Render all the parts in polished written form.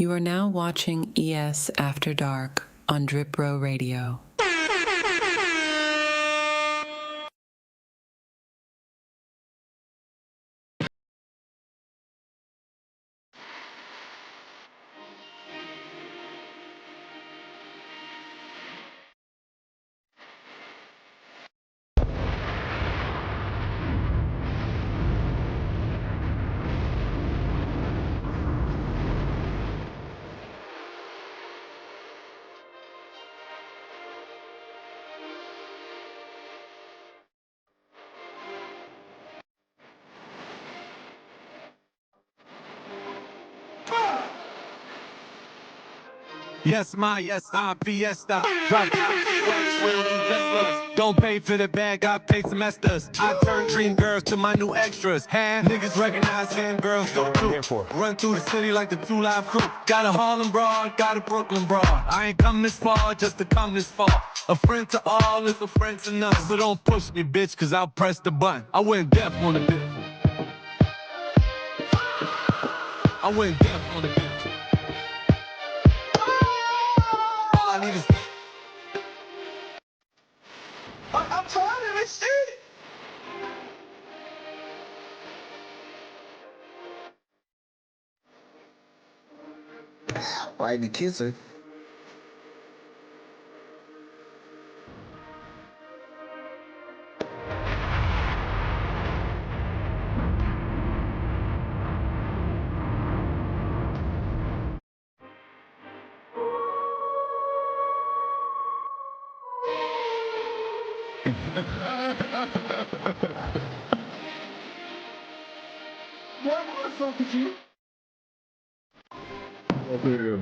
You are now watching ES After Dark on Drip Row Radio. Yes, I'm Fiesta. Drop don't pay for the bag, I pay semesters. I turn dream girls to my new extras. Niggas recognize fan girls go through. Run through the city like the 2 Live Crew. Got a Harlem broad, got a Brooklyn broad. I ain't come this far just to come this far. A friend to all is a friend to none. So don't push me, bitch, cause I'll press the button. I went deaf on the bitch. I went deaf on the bitch. I need to... I'm trying to this shit. Why the kisser? What the fuck is you? Over here.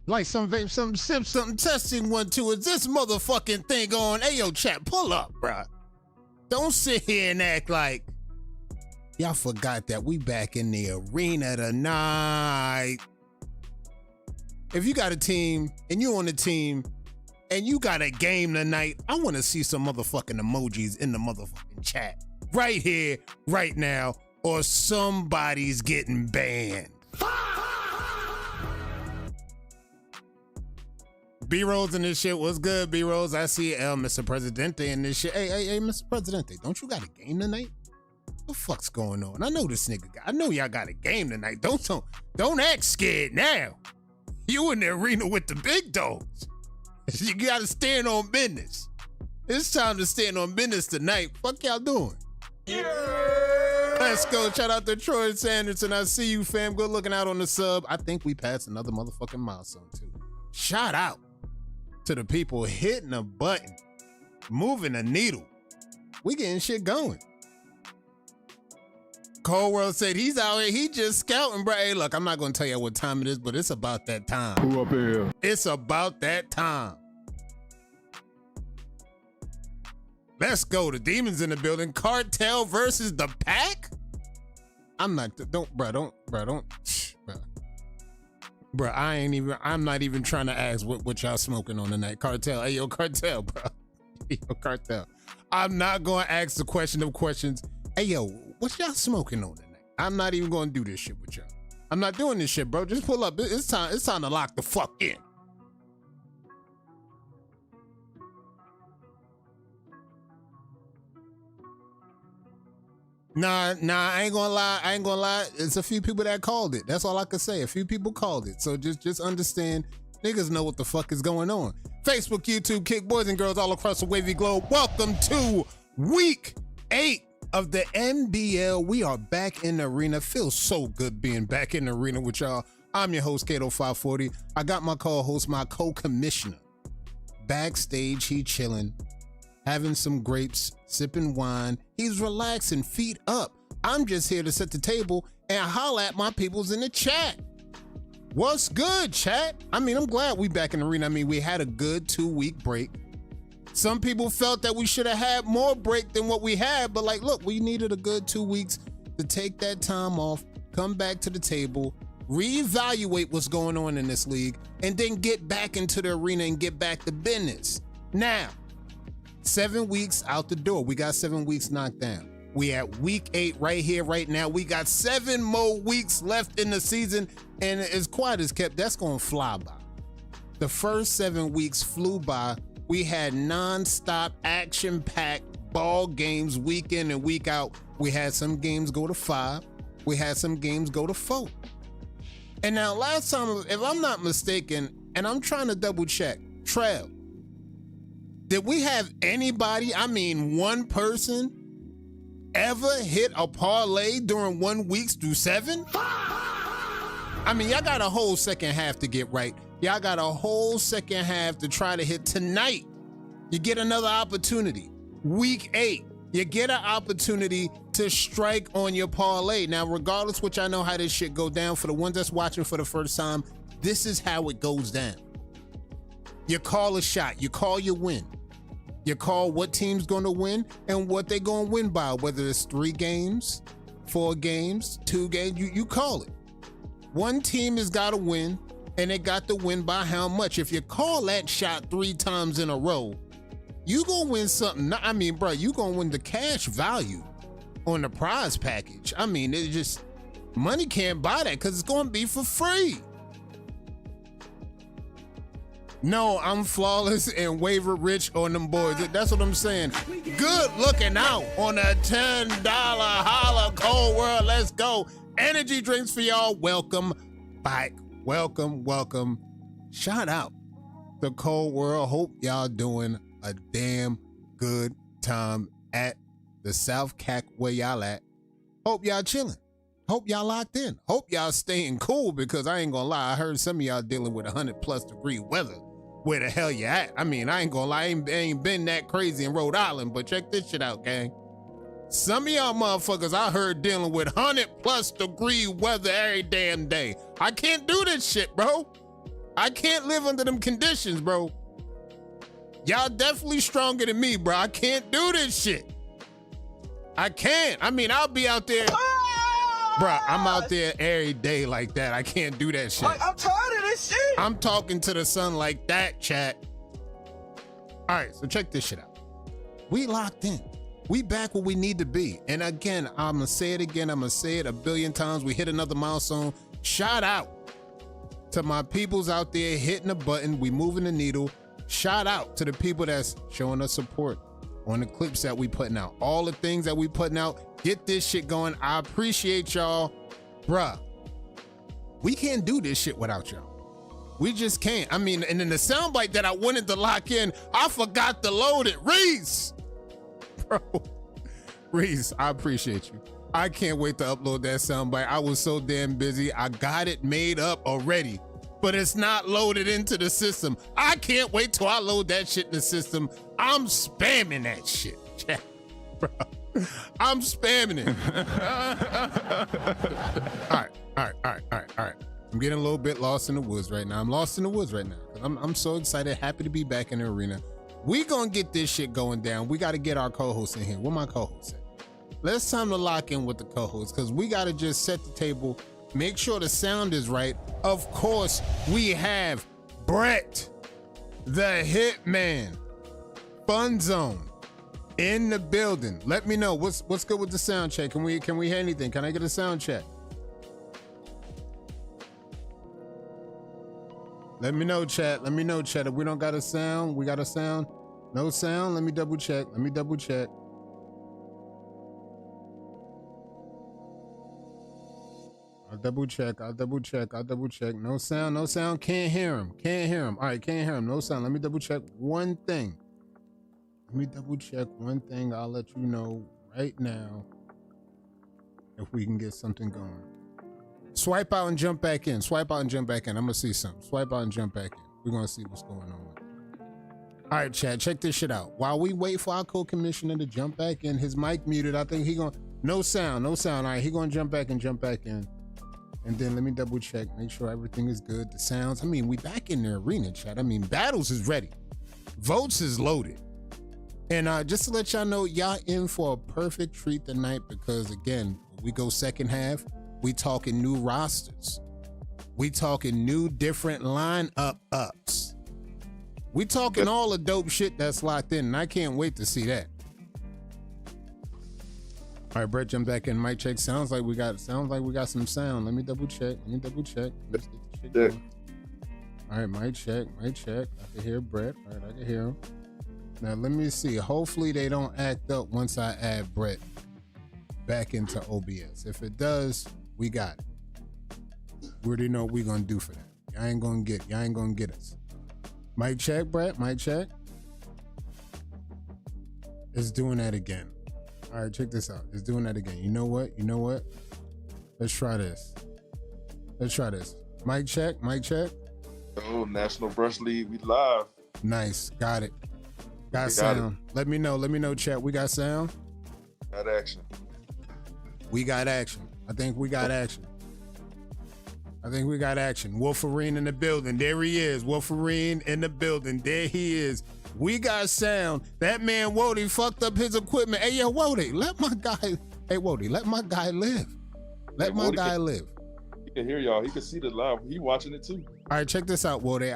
Like some vape, something sip, something testing 1, 2. Is this motherfucking thing on? Hey, yo, chat, pull up, bruh. Don't sit here and act like y'all forgot that we back in the arena tonight. If you got a team and you on the team and you got a game tonight, I want to see some motherfucking emojis in the motherfucking chat. Right here, right now, or somebody's getting banned. B-Rose in this shit. What's good, B-Rose? I see Mr. Presidente in this shit. Hey, Mr. Presidente, don't you got a game tonight? What the fuck's going on? I know this nigga I know y'all got a game tonight. Don't act scared now. You in the arena with the big dogs. You gotta stand on business. It's time to stand on business tonight. Fuck y'all doing? Yeah! Let's go. Shout out to Troy Sanderson. I see you, fam. Good looking out on the sub. I think we passed another motherfucking milestone, too. Shout out to the people hitting a button, moving a needle. We getting shit going. Cold World said he's out here, he just scouting, bro. Hey, look, I'm not gonna tell you what time it is, but it's about that time. Who up here? It's about that time. Let's go. The Demons in the building. Cartel versus the Pack? I'm not, bro. Bro, I'm not even trying to ask what y'all smoking on tonight. Cartel, hey, yo, Cartel, bro. Hey, yo, Cartel. I'm not going to ask the question of questions. Hey, yo, what y'all smoking on tonight? I'm not even going to do this shit with y'all. I'm not doing this shit, bro. Just pull up. It's time to lock the fuck in. Nah, I ain't gonna lie. It's a few people that called it. That's all I can say. A few people called it. So just understand, niggas know what the fuck is going on. Facebook, YouTube, Kick, boys and girls all across the wavy globe. Welcome to week 8 of the NBL. We are back in the arena. Feels so good being back in the arena with y'all. I'm your host, Kato540. I got my co-host, my co-commissioner. Backstage, he chilling, having some grapes, sipping wine. He's relaxing, feet up. I'm just here to set the table and holla at my peoples in the chat. What's good, chat? I mean, I'm glad we back in the arena. I mean, we had a good 2-week break. Some people felt that we should have had more break than what we had, but like, look, we needed a good 2 weeks to take that time off, come back to the table, reevaluate what's going on in this league, and then get back into the arena and get back to business. Now, 7 weeks out the door. We got 7 weeks knocked down. We at week 8 right here, right now. We got 7 more weeks left in the season, and as quiet as kept, that's gonna fly by. The first 7 weeks flew by. We had non-stop, action-packed ball games week in and week out. We had some games go to 5. We had some games go to 4. And now last time, if I'm not mistaken, and I'm trying to double check, Trev, did we have anybody, I mean one person, ever hit a parlay during 1 week through 7? I mean, y'all got a whole second half to get right. Y'all got a whole second half to try to hit tonight. You get another opportunity. Week 8, you get an opportunity to strike on your parlay. Now, regardless, which I know how this shit go down, for the ones that's watching for the first time, this is how it goes down. You call a shot, you call your win. You call what team's gonna win and what they gonna win by, whether it's 3 games, 4 games, 2 games, you call it. One team has gotta win, and they got to win by how much? If you call that shot 3 times in a row, you gonna win something. I mean, bro, you gonna win the cash value on the prize package. I mean, it just, money can't buy that because it's gonna be for free. No, I'm flawless and waiver rich on them boys. That's what I'm saying. Good looking out on a $10 holla cold world. Let's go. Energy drinks for y'all. Welcome back. Welcome. Shout out to Cold World. Hope y'all doing a damn good time at the South Cac where y'all at. Hope y'all chilling. Hope y'all locked in. Hope y'all staying cool, because I ain't gonna lie, I heard some of y'all dealing with 100+ degree weather. Where the hell you at? I mean, I ain't gonna lie, I ain't been that crazy in Rhode Island, but check this shit out, gang. Some of y'all motherfuckers I heard dealing with 100+ degree weather every damn day. I can't do this shit, bro. I can't live under them conditions, bro. Y'all definitely stronger than me, bro. I can't do this shit. I can't. I mean, I'll be out there. Bro, I'm out there every day like that. I can't do that shit. I'm tired of this shit. I'm talking to the sun like that, chat. All right, so check this shit out. We locked in. We back where we need to be. And again, I'm gonna say it again. I'm gonna say it a billion times. We hit another milestone. Shout out to my peoples out there hitting the button. We moving the needle. Shout out to the people that's showing us support on the clips that we putting out. All the things that we putting out. Get this shit going. I appreciate y'all. Bruh, we can't do this shit without y'all. We just can't. I mean, and in the soundbite that I wanted to lock in, I forgot to load it. Reese! Bro, Reese, I appreciate you. I can't wait to upload that soundbite. I was so damn busy. I got it made up already, but it's not loaded into the system. I can't wait till I load that shit in the system. I'm spamming that shit, bro. I'm spamming it. All right. I'm getting a little bit lost in the woods right now. I'm lost in the woods right now. I'm so excited, happy to be back in the arena. We gonna get this shit going down. We gotta get our co-hosts in here. Where my co-hosts at? Let's time to lock in with the co-hosts, because we gotta just set the table, make sure the sound is right. Of course, we have Brett, the Hitman, Fun Zone, in the building. Let me know what's good with the sound check. Can we hear anything? Can I get a sound check? Let me know, chat. Let me know, chat. If we don't got a sound, we got a sound. No sound. Let me double check. I'll double check. No sound. Can't hear him. All right, can't hear him. No sound. Let me double check one thing. I'll let you know right now if we can get something going. Swipe out and jump back in. Swipe out and jump back in. I'm gonna see something. Swipe out and jump back in. We're gonna see what's going on. All right, Chad, check this shit out. While we wait for our co-commissioner to jump back in, his mic muted. I think he gonna, no sound. All right, he gonna jump back in. And then let me double check, make sure everything is good. The sounds, I mean, we back in the arena, Chad. I mean, battles is ready. Votes is loaded. And just to let y'all know, y'all in for a perfect treat tonight because again, we go second half, we talking new rosters. We talking new different ups. We talking all the dope shit that's locked in, and I can't wait to see that. All right, Brett, jump back in. Mic check. Sounds like we got some sound. Let me double check. Let's get the shit going. All right, mic check. I can hear Brett. All right, I can hear him. Now let me see. Hopefully they don't act up once I add Brett back into OBS. If it does, we got it. We already know what we're gonna do for that. Y'all ain't gonna get us. Mic check, Brett. Mic check. It's doing that again. All right, check this out. It's doing that again. You know what? Let's try this. Mic check. Oh, National Brush League, we live. Nice. Got it. Got sound. Let me know, chat. We got sound? Got action. We got action. I think we got action. Wolverine in the building. There he is. Wolverine in the building. There he is. We got sound. That man Wody fucked up his equipment. Hey, yo, Wody, let my guy live. Let my guy live. He can hear y'all. He can see the live. He watching it too. All right, check this out, Wody.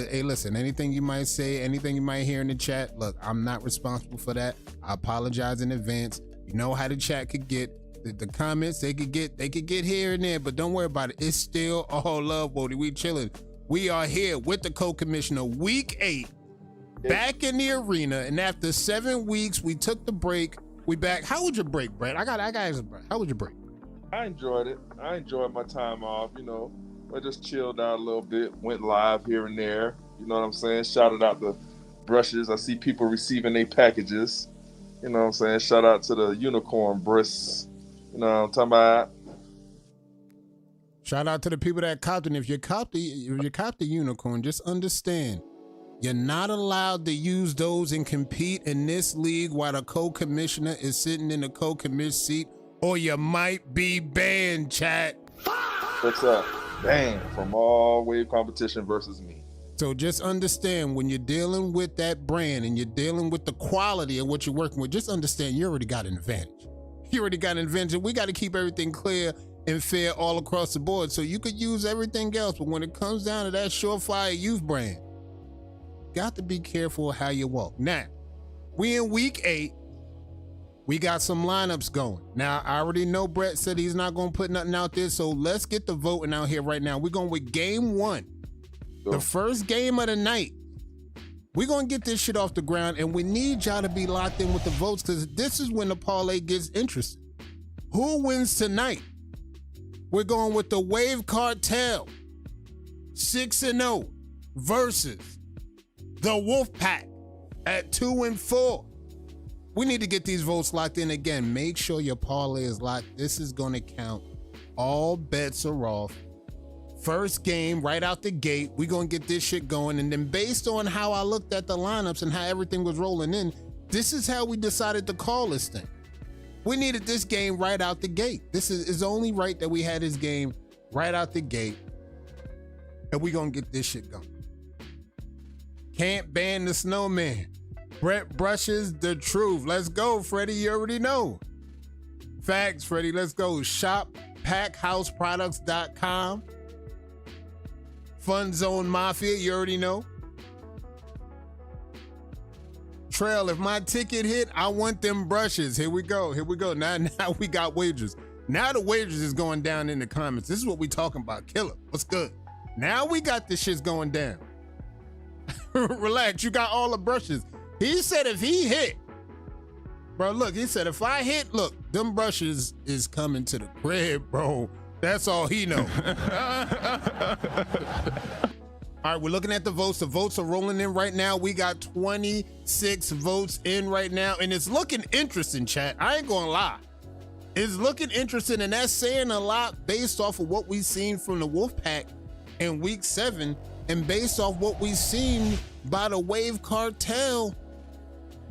Hey, listen, anything you might say, anything you might hear in the chat, look, I'm not responsible for that. I apologize in advance. You know how the chat could get. The comments, they could get here and there, but don't worry about it. It's still all love, Wody. We chilling. We are here with the co-commissioner, week 8. Back in the arena, and after 7 weeks, we took the break. We back. How was your break, Brett? I got how was your break? I enjoyed it. I enjoyed my time off, you know. I just chilled out a little bit, went live here and there. You know what I'm saying? Shouted out the brushes. I see people receiving their packages. You know what I'm saying? Shout out to the unicorn breasts. You know what I'm talking about? Shout out to the people that copped it. If you copped the unicorn, just understand. You're not allowed to use those and compete in this league while the co-commissioner is sitting in the co-commissioner seat, or you might be banned, chat. What's up? Banned from all wave competition versus me. So just understand when you're dealing with that brand and you're dealing with the quality of what you're working with, just understand you already got an advantage. You already got an advantage. We got to keep everything clear and fair all across the board. So you could use everything else, but when it comes down to that surefire youth brand, got to be careful how you walk. Now, we in week 8. We got some lineups going. Now, I already know Brett said he's not going to put nothing out there, so let's get the voting out here right now. We're going with game 1, the first game of the night. We're going to get this shit off the ground, and we need y'all to be locked in with the votes because this is when the parlay gets interesting. Who wins tonight? We're going with the Wave Cartel, 6-0, versus the Wolfpack at 2-4. We need to get these votes locked in again. Make sure your parlay is locked. This is going to count. All bets are off. First game, right out the gate, we're going to get this shit going. And then based on how I looked at the lineups and how everything was rolling in, this is how we decided to call this thing. We needed this game right out the gate. This is only right that we had this game right out the gate. And we're going to get this shit going. Can't ban the snowman. Brett brushes the truth. Let's go, Freddie. You already know. Facts, Freddie. Let's go. Shop packhouseproducts.com. Fun Zone Mafia, you already know. Trail, if my ticket hit, I want them brushes. Here we go. Now we got wagers. Now the wagers is going down in the comments. This is what we talking about. Killer, what's good? Now we got this shit's going down. Relax, you got all the brushes. He said if he hit, bro, look, he said if I hit, look, them brushes is coming to the crib, bro. That's all he know. All right, we're looking at the votes. The votes are rolling in right now. We got 26 votes in right now, and it's looking interesting, chat. I ain't gonna lie. It's looking interesting, and that's saying a lot based off of what we've seen from the Wolfpack in week 7, and based off what we've seen by the Wave Cartel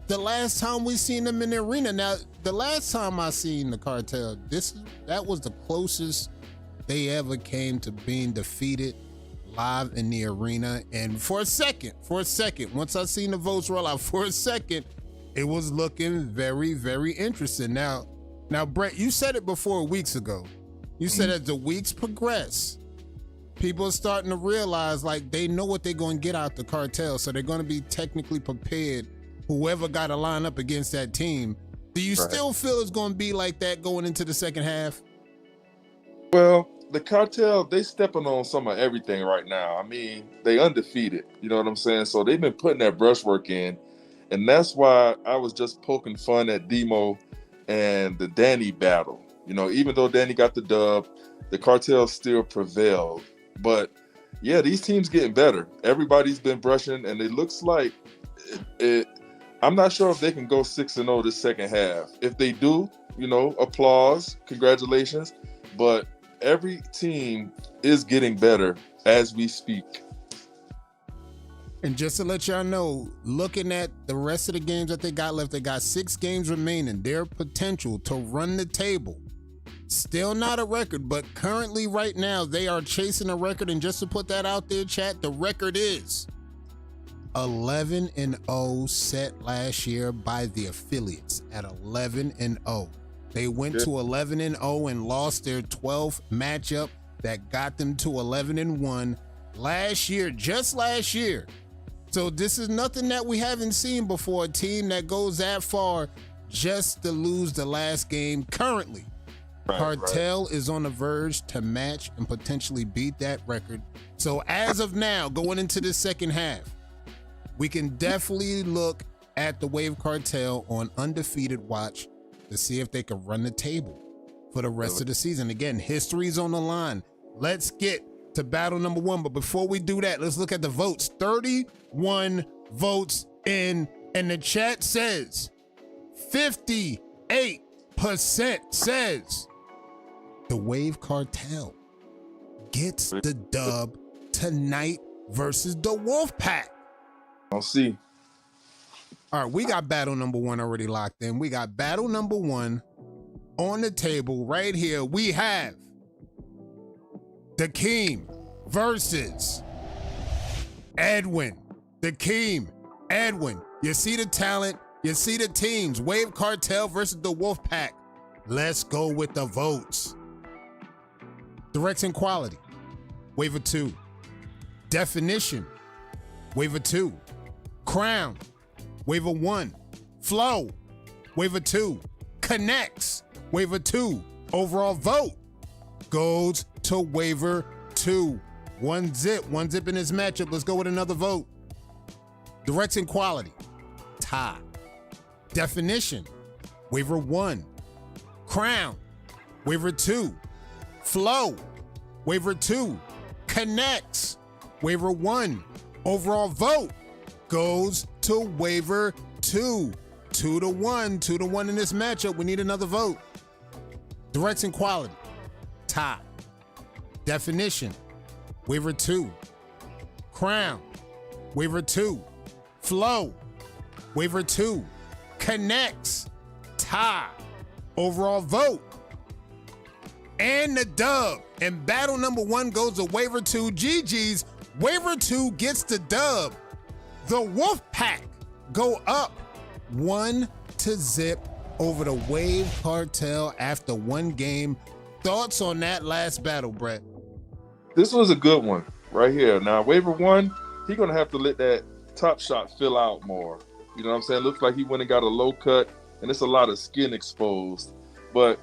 the last time we seen them in the arena. Now, the last time I seen the Cartel, that was the closest they ever came to being defeated live in the arena. And for a second, once I seen the votes roll out, for a second, it was looking very, very interesting. Now, Brett, you said it before weeks ago. You said as the weeks progress, people are starting to realize like they know what they're going to get out the Cartel, so they're going to be technically prepared. Whoever got to line up against that team. Do you still feel it's going to be like that going into the second half? Well, the Cartel, they stepping on some of everything right now. I mean, they undefeated, you know what I'm saying? So they've been putting that brushwork in, and that's why I was just poking fun at Demo and the Danny battle. You know, even though Danny got the dub, the Cartel still prevailed. But yeah, these teams getting better. Everybody's been brushing, and it looks like I'm not sure if they can go 6-0 this second half. If they do, you know, applause, congratulations. But every team is getting better as we speak. And just to let y'all know, looking at the rest of the games that they got left, they got 6 games remaining. Their potential to run the table, still not a record, but currently right now they are chasing a record. And just to put that out there, chat, the record is 11-0 set last year by the affiliates at 11-0. They went to 11-0 and lost their 12th matchup that got them to 11-1 last year, just last year. So this is nothing that we haven't seen before, a team that goes that far just to lose the last game currently. Cartel is on the verge to match and potentially beat that record. So as of now, going into the second half, we can definitely look at the Wave Cartel on undefeated watch to see if they can run the table for the rest of the season. Again, history's on the line. Let's get to battle number 1. But before we do that, let's look at the votes. 31 votes in, and the chat says 58% says the Wave Cartel gets the dub tonight versus the Wolfpack. I'll see. All right, we got battle number 1 already locked in. We got battle number 1 on the table right here. We have Dakeem versus Edwin. Dakeem, Edwin. You see the talent, you see the teams. Wave Cartel versus the Wolfpack. Let's go with the votes. Direction quality, waiver 2. Definition, waiver 2. Crown, waiver 1. Flow, waiver 2. Connects, waiver 2. Overall vote goes to waiver 2. One zip in this matchup. Let's go with another vote. Direction quality, tie. Definition, waiver 1. Crown, waiver 2. Flow, waiver 2. Connects, waiver 1. Overall vote goes to waiver 2. 2-1. 2-1 in this matchup. We need another vote. Direction quality, tie. Definition, waiver 2. Crown, waiver 2. Flow, waiver 2. Connects, tie. Overall vote, and the dub. And battle number 1 goes to waiver 2. GG's. Waiver 2 gets the dub. The Wolfpack go up 1-0 over the Wave Cartel after 1 game. Thoughts on that last battle, Brett? This was a good one right here. Now, waiver 1, he's going to have to let that top shot fill out more. You know what I'm saying? Looks like he went and got a low cut, and it's a lot of skin exposed. But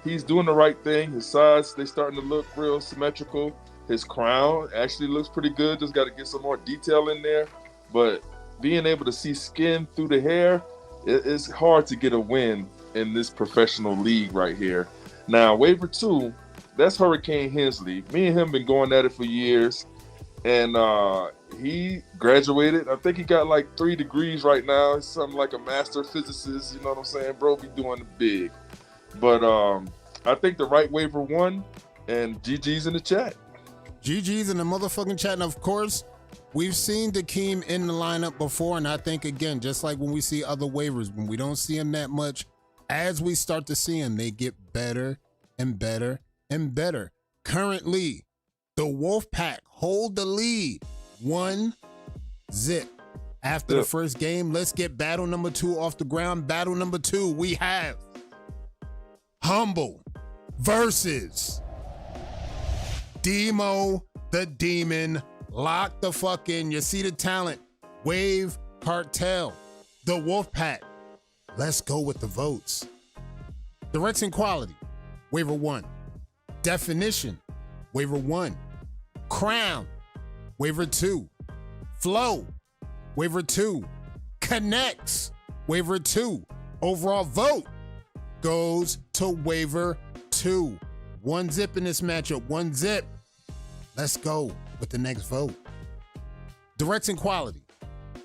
he's doing the right thing. His sides, they starting to look real symmetrical. His crown actually looks pretty good. Just got to get some more detail in there. But being able to see skin through the hair, it's hard to get a win in this professional league right here. Now, waiver 2, that's Hurricane Hensley. Me and him been going at it for years. And he graduated. I think he got like 3 degrees right now. He's something like a master physicist. You know what I'm saying? Bro be doing it big. But I think the right waiver won, and GG's in the chat. GG's in the motherfucking chat. And of course, we've seen Dikeem in the lineup before. And I think, again, just like when we see other waivers, when we don't see him that much, as we start to see him, they get better and better and better. Currently, the Wolfpack hold the lead 1-0 after the first game. Let's get battle number 2 off the ground. Battle number 2, we have Humble versus Demo the Demon. Lock the fuck in. You see the talent. Wave Cartel. The Wolfpack. Let's go with the votes. Direction quality. Waiver 1. Definition. Waiver 1. Crown. Waiver 2. Flow. Waiver 2. Connects. Waiver 2. Overall vote goes to waiver 2. 1 zip in this matchup. 1 zip. Let's go with the next vote. Direction quality.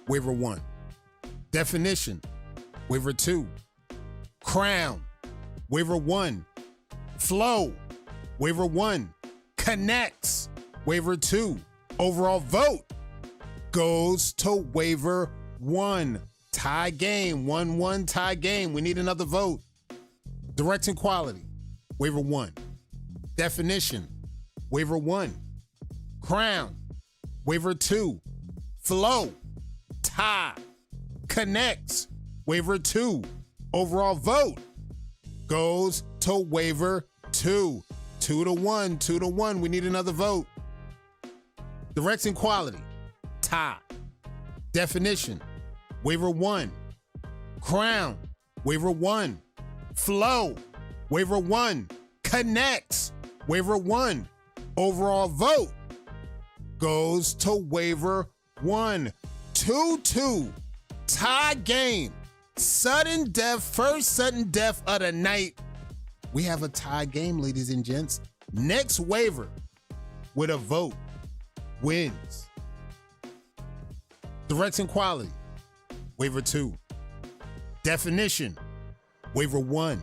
Waiver 1. Definition. Waiver 2. Crown. Waiver 1. Flow. Waiver 1. Connects. Waiver 2. Overall vote goes to waiver 1. Tie game. 1-1 tie game. We need another vote. Direction quality. Waiver 1. Definition. Waiver 1. Crown. Waiver 2. Flow. Tie. Connects. Waiver 2. Overall vote goes to waiver 2. 2-1. 2-1. We need another vote. Direction quality. Tie. Definition. Waiver 1. Crown. Waiver 1. Flow. Waiver 1. Connects. Waiver 1. Overall vote goes to waiver 1. 2-2. Tie game. Sudden death. First sudden death of the night. We have a tie game, ladies and gents. Next waiver with a vote wins. Direction quality. Waiver 2. Definition. Waiver 1.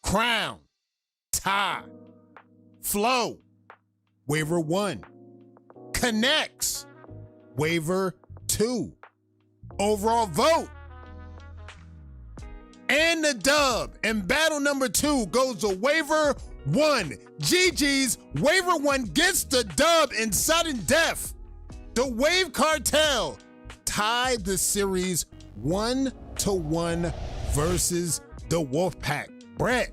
Crown. Tie. Flow. Waiver 1. Connects. Waiver 2. Overall vote. And the dub in battle number 2 goes to waiver 1. GG's waiver 1 gets the dub in sudden death. The Wave Cartel tied the series 1-1 versus the Wolfpack. Brett,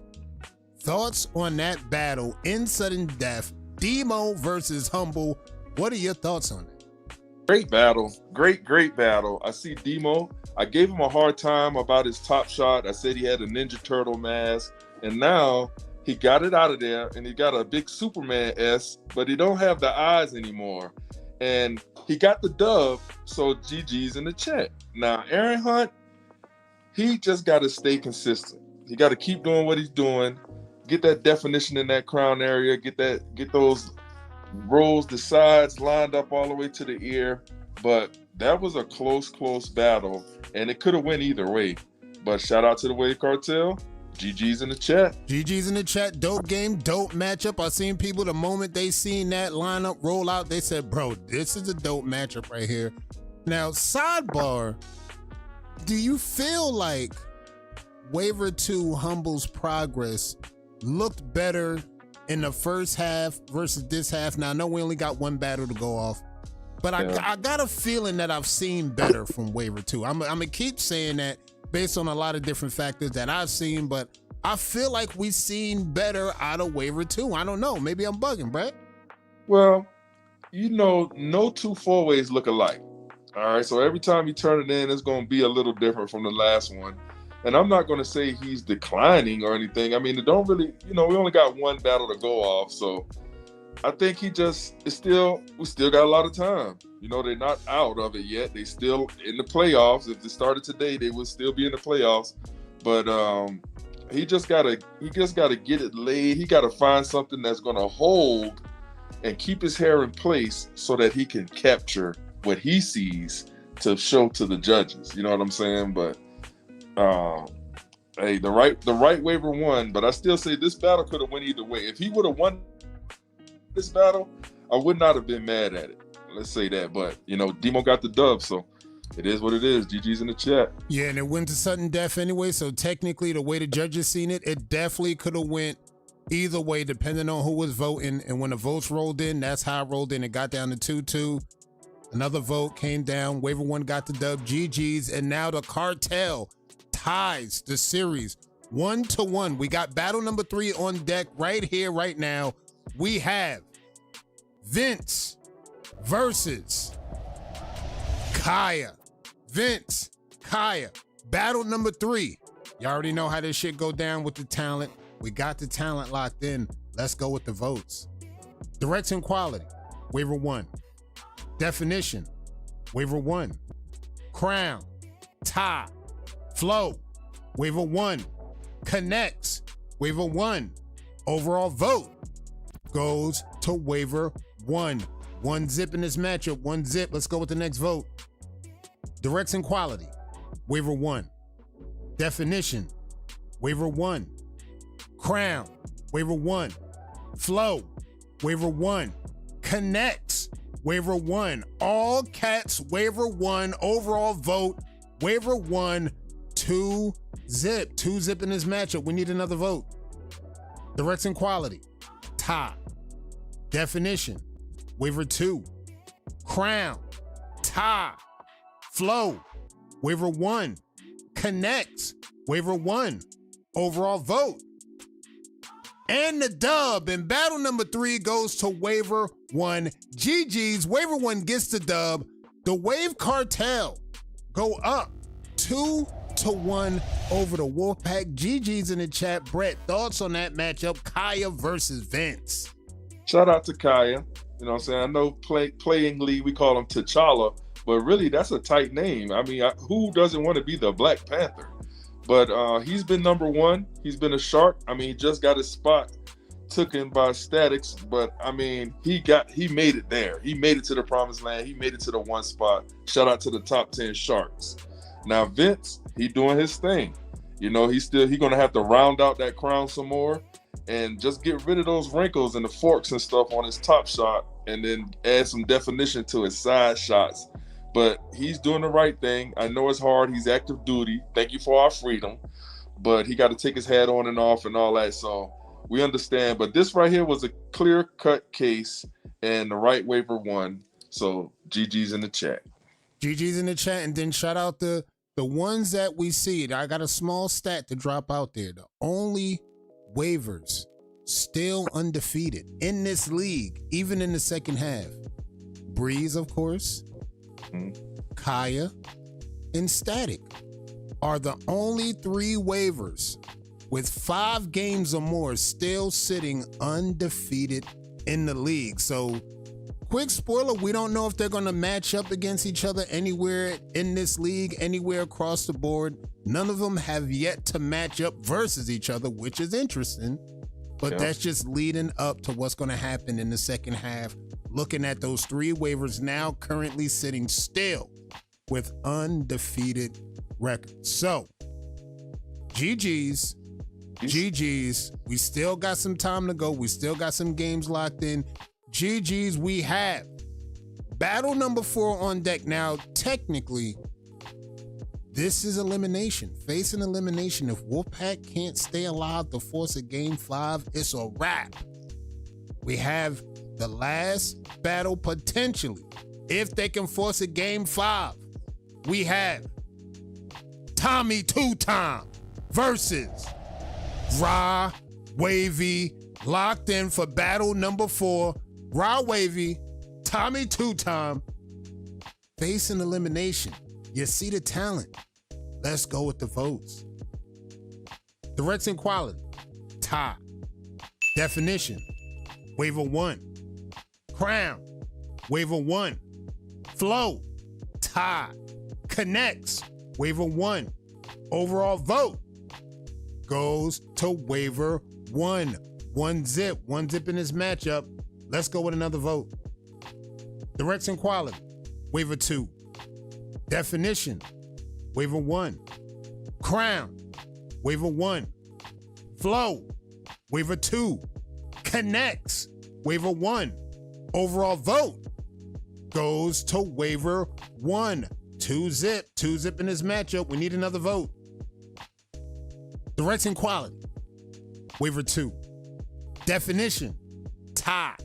thoughts on that battle in sudden death? Demo versus Humble. What are your thoughts on it? Great battle. Great battle. I see Demo. I gave him a hard time about his top shot. I said he had a Ninja Turtle mask, and now he got it out of there, and he got a big Superman S, but he don't have the eyes anymore. And he got the dub, so GG's in the chat. Now, Aaron Hunt, he just got to stay consistent. He got to keep doing what he's doing, get that definition in that crown area, get those rolls, the sides lined up all the way to the ear. But that was a close battle, and it could have went either way. But shout out to the Wave Cartel. GG's in the chat. GG's in the chat. Dope game, dope matchup. I seen people the moment they seen that lineup roll out, they said, bro, this is a dope matchup right here. Now, sidebar, do you feel like waiver 2 Humble's progress looked better in the first half versus this half? Now, I know we only got one battle to go off, but I got a feeling that I've seen better from waiver 2. I'm gonna keep saying that based on a lot of different factors that I've seen, but I feel like we've seen better out of waiver 2. I don't know. Maybe I'm bugging, Brett. Well, you know, no 2 4-ways look alike. All right, so every time you turn it in, it's going to be a little different from the last one. And I'm not going to say he's declining or anything. I mean, it don't really, you know, we only got one battle to go off. So I think we still got a lot of time. You know, they're not out of it yet. They still in the playoffs. If they started today, they would still be in the playoffs. But he just gotta get it laid. He gotta find something that's gonna hold and keep his hair in place so that he can capture what he sees to show to the judges. You know what I'm saying? But hey, the right waiver won, but I still say this battle could have went either way. If he would have won this battle, I would not have been mad at it. Let's say that. But Demo got the dub, so it is what it is. GG's in the chat. Yeah, and it went to sudden death anyway, so technically the way the judges seen it, it definitely could have went either way depending on who was voting. And when the votes rolled in, that's how it rolled in. It got down to 2-2. Another vote came down. Waiver 1 got the dub. GG's. And now the cartel ties the series 1-1. We got battle number 3 on deck right here, right now. We have Vince versus Kaya. Vince, Kaya. Battle number 3. You already know how this shit go down with the talent. We got the talent locked in. Let's go with the votes. Direction quality, waiver 1. Definition, waiver 1. Crown, tie. Flow, waiver 1. Connects, waiver 1. Overall vote goes to waiver 1. 1 zip in this matchup, 1 zip. Let's go with the next vote. Direction quality, waiver 1. Definition, waiver 1. Crown, waiver 1. Flow, waiver 1. Connects, waiver 1. All cats, waiver 1. Overall vote, waiver 1. 2 zip. 2 zip in this matchup. We need another vote. Direction quality, tie. Definition, waiver 2. Crown, tie. Flow, waiver 1. Connects, waiver 1. Overall vote. And the dub in battle number 3 goes to waiver 1. GG's. Waiver 1 gets the dub. The Wave Cartel go up 2-1 over the Wolfpack. GG's in the chat. Brett, thoughts on that matchup? Kaya versus Vince. Shout out to Kaya. You know what I'm saying? I know playingly we call him T'Challa, but really that's a tight name. I mean, who doesn't want to be the Black Panther? But he's been number 1. He's been a shark. I mean, he just got his spot taken by Statics, but I mean, he made it there. He made it to the promised land. He made it to the 1 spot. Shout out to the top 10 sharks. Now Vince, he doing his thing. He's gonna have to round out that crown some more and just get rid of those wrinkles and the forks and stuff on his top shot, and then add some definition to his side shots. But he's doing the right thing. I know it's hard. He's active duty. Thank you for our freedom. But he got to take his hat on and off and all that. So we understand. But this right here was a clear-cut case, and the right waiver won. So GG's in the chat. GG's in the chat. And then shout out the ones that we see. I got a small stat to drop out there. The only waivers still undefeated in this league, even in the second half. Breeze, of course. Kaya and Static are the only 3 waivers with 5 games or more still sitting undefeated in the league. So, quick spoiler, we don't know if they're going to match up against each other anywhere in this league, anywhere across the board. None of them have yet to match up versus each other, which is interesting. But that's just leading up to what's going to happen in the second half. Looking at those 3 waivers now currently sitting still with undefeated records. So, GG's. We still got some time to go. We still got some games locked in. GG's, we have battle number 4 on deck. Now, technically, this is elimination. Facing elimination. If Wolfpack can't stay alive to force a game 5, it's a wrap. We have the last battle potentially. If they can force a game 5, we have Tommy 2-Time versus Raw Wavy, locked in for battle number 4. Raw Wavy, Tommy 2-Time, facing elimination. You see the talent. Let's go with the votes. Direction quality, tie. Definition, waiver 1. Crown, waiver 1. Flow, tie. Connects, waiver 1. Overall vote goes to waiver 1. 1 zip. 1 zip in this matchup. Let's go with another vote. Direction quality, waiver 2. Definition, waiver 1. Crown, waiver 1. Flow, waiver 2. Connects, waiver 1. Overall vote goes to waiver 1. 2-zip in this matchup. We need another vote. Directing quality, waiver 2. Definition, tie.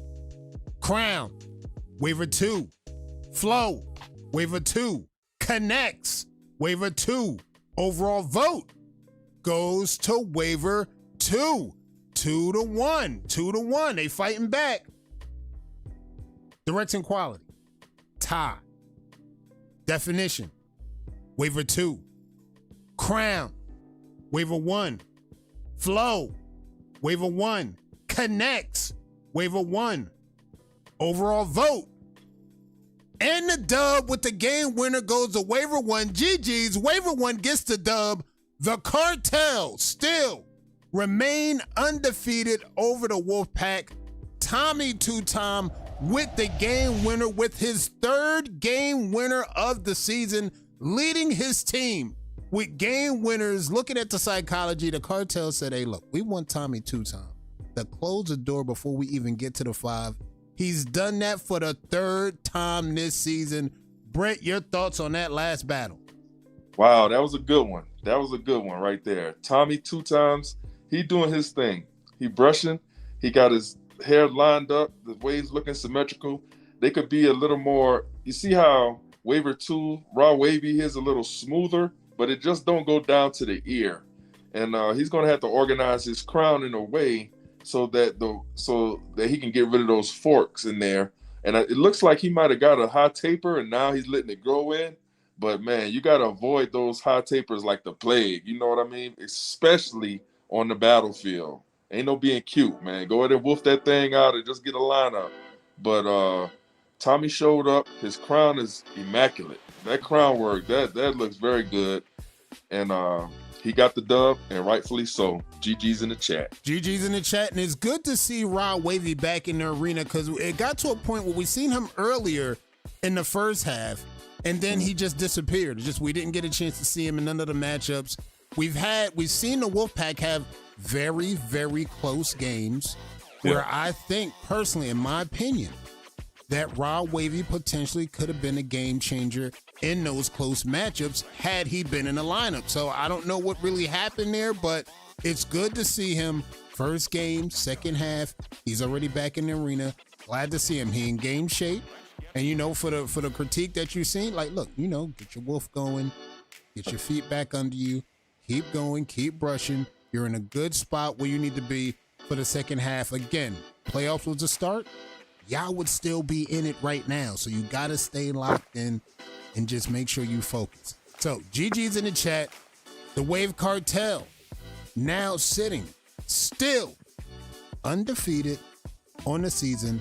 Crown, waiver 2. Flow, waiver 2. Connects, waiver 2. Overall vote goes to waiver 2. 2-1. 2-1. They fighting back. Directing quality, tie. Definition, waiver 2. Crown, waiver 1. Flow, waiver 1. Connects, waiver 1. Overall vote. And the dub with the game winner goes to waiver 1. GG's. Waiver 1 gets the dub. The Cartel still remain undefeated over the Wolfpack. Tommy Two-Time with the game winner, with his 3rd game winner of the season, leading his team with game winners. Looking at the psychology, the Cartel said, hey, look, we want Tommy Two-Time to close the door before we even get to the 5. He's done that for the 3rd time this season. Brent, your thoughts on that last battle? Wow, that was a good one. That was a good one right there. Tommy Two-Times, he doing his thing. He brushing. He got his hair lined up. The waves looking symmetrical. They could be a little more. You see how waiver 2, raw wavy is a little smoother, but it just don't go down to the ear. And he's going to have to organize his crown in a way so that he can get rid of those forks in there. And it looks like he might have got a high taper, and now he's letting it grow in. But, man, you got to avoid those high tapers like the plague. You know what I mean? Especially on the battlefield. Ain't no being cute, man. Go ahead and wolf that thing out and just get a lineup. But Tommy showed up. His crown is immaculate. That crown work, that looks very good. And he got the dub, and rightfully so. GG's in the chat. GG's in the chat, and it's good to see Rod Wavy back in the arena, because it got to a point where we seen him earlier in the first half, and then he just disappeared. We didn't get a chance to see him in none of the matchups. We've seen the Wolfpack have very, very close games where I think, personally, in my opinion, that Rod Wavy potentially could have been a game changer in those close matchups had he been in the lineup. So I don't know what really happened there, but it's good to see him. First game, second half, he's already back in the arena. Glad to see him. He in game shape. And, for the critique that you've seen, like, look, get your wolf going, get your feet back under you, keep going, keep brushing. You're in a good spot where you need to be for the second half. Again, playoffs was the start. Y'all would still be in it right now. So you got to stay locked in and just make sure you focus. So GG's in the chat. The Wave Cartel now sitting still undefeated on the season.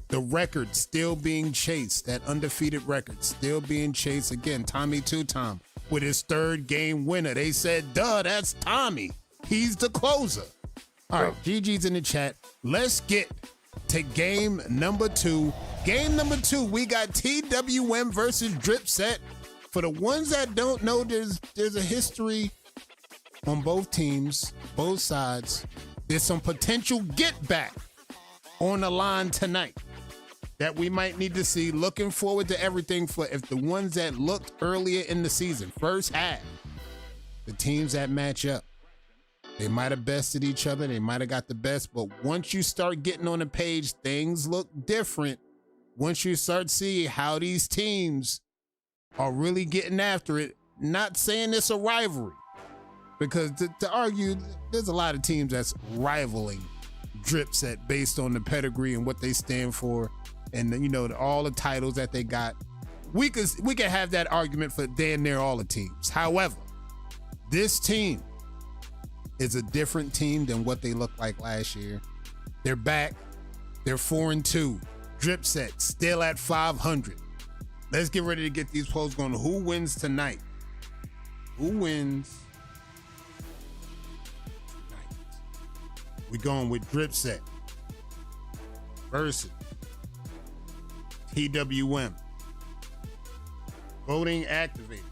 The record still being chased. That undefeated record still being chased. Again, Tommy Two-Time with his 3rd game winner. They said, duh, that's Tommy. He's the closer. All right, GG's in the chat. Let's get to game number 2. Game number 2, we got TWM versus Drip Set. For the ones that don't know, there's a history on both teams, both sides. There's some potential get back on the line tonight that we might need to see. Looking forward to everything for if the ones that looked earlier in the season, first half, the teams that match up. They might have bested each other. They might have got the best. But once you start getting on the page, things look different. Once you start seeing how these teams are really getting after it, not saying it's a rivalry, because to argue, there's a lot of teams that's rivaling Drip Set based on the pedigree and what they stand for, and all the titles that they got. We could have that argument for damn near all the teams. However, this team is a different team than what they looked like last year. They're back. They're 4-2. Drip Set still at 500. Let's get ready to get these polls going. Who wins tonight? Who wins tonight? We're going with Drip Set versus TWM. Voting activated.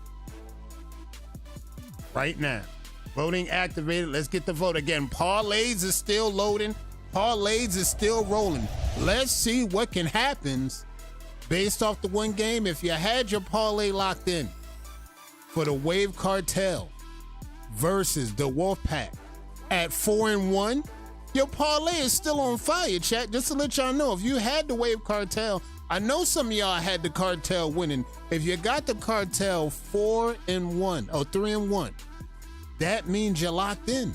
Right now. Voting activated. Let's get the vote again. Parlays is still loading. Parlays is still rolling. Let's see what can happen based off the one game. If you had your parlay locked in for the Wave Cartel versus the Wolfpack at 4-1, your parlay is still on fire, chat. Just to let y'all know, if you had the Wave Cartel, I know some of y'all had the Cartel winning. If you got the Cartel 4-1 or 3-1, that means you're locked in.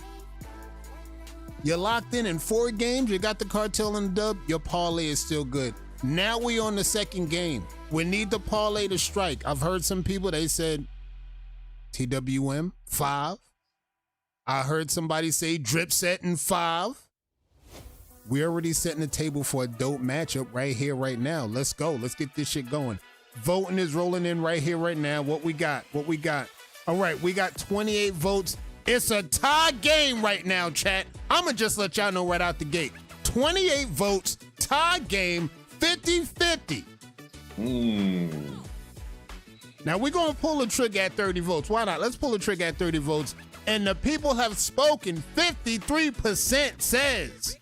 You're locked in 4 games. You got the Cartel in the dub. Your parlay is still good. Now we on the second game. We need the parlay to strike. I've heard some people, they said TWM 5. I heard somebody say drip set in 5. We already setting the table for a dope matchup right here, right now. Let's go. Let's get this shit going. Voting is rolling in right here, right now. What we got? All right, we got 28 votes. It's a tie game right now, chat. I'm going to just let y'all know right out the gate. 28 votes, tie game, 50-50. Now, we're going to pull the trigger at 30 votes. Why not? Let's pull the trigger at 30 votes. And the people have spoken. 53% says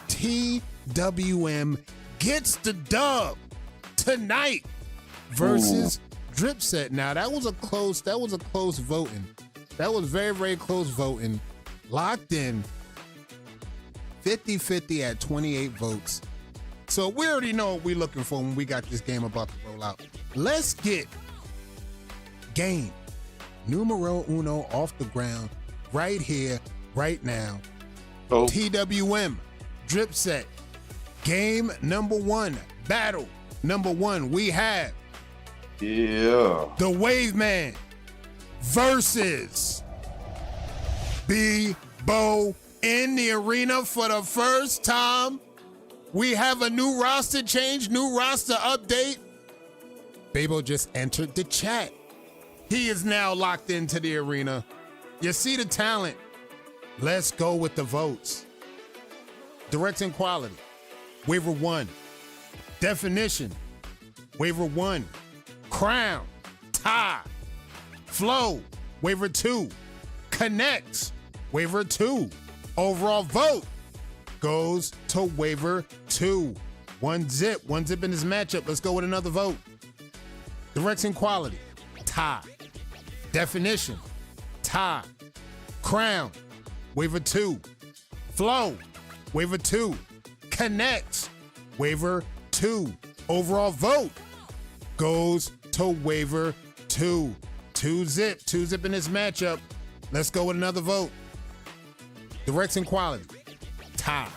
TWM gets the dub tonight versus Dripset. Now, that was a close voting. That was very, very close voting. Locked in 50-50 at 28 votes. So we already know what we're looking for when we got this game about to roll out. Let's get game numero uno off the ground right here, right now. TWM, Dripset, game number 1, battle number 1. We have the Wave Man versus B-Bo in the arena for the first time. We have a new roster change, new roster update. Babo just entered the chat. He is now locked into the arena. You see the talent. Let's go with the votes. Directing quality, waiver 1. Definition, waiver 1. Crown, tie. Flow, waiver 2. Connects, waiver 2. Overall vote goes to waiver 2. One zip in this matchup. Let's go with another vote. Directing quality, tie. Definition, tie. Crown, waiver 2. Flow, waiver 2. Connects, waiver 2. Overall vote goes to waiver 2. Two zip in this matchup. Let's go with another vote. Directing quality, tie.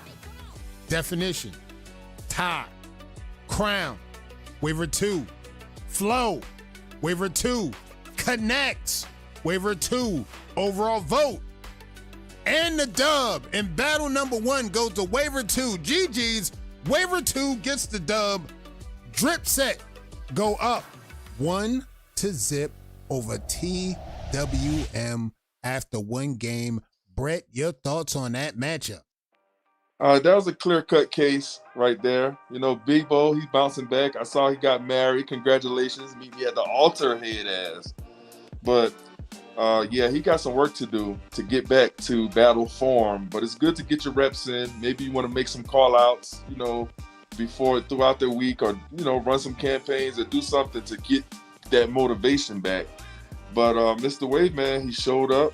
Definition, tie. Crown, waiver 2. Flow, waiver 2. Connects, waiver 2. Overall vote and the dub in battle number 1 goes to waiver 2. GG's, waiver 2 gets the dub. Dripset go up 1-0 over TWM after one game. Brett, your thoughts on that matchup? That was a clear-cut case right there. You know, Big Bo, he's bouncing back. I saw he got married. Congratulations. Meet me at the altar, head ass. But, yeah, he got some work to do to get back to battle form. But it's good to get your reps in. Maybe you want to make some call-outs, you know, throughout the week, or, you know, run some campaigns or do something to get that motivation back. But Mr. Wave Man, he showed up.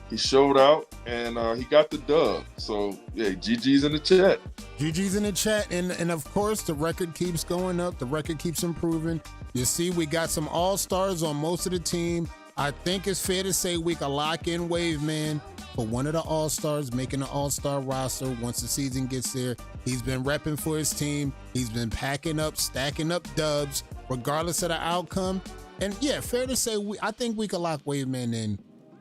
He showed out, and he got the dub. So, yeah, GG's in the chat. GG's in the chat, and of course, the record keeps going up. The record keeps improving. You see, we got some all-stars on most of the team. I think it's fair to say we can lock in Wave Man for one of the all-stars, making an all-star roster once the season gets there. He's been repping for his team. He's been packing up, stacking up dubs, regardless of the outcome. And, yeah, fair to say, I think we can lock Wave Man in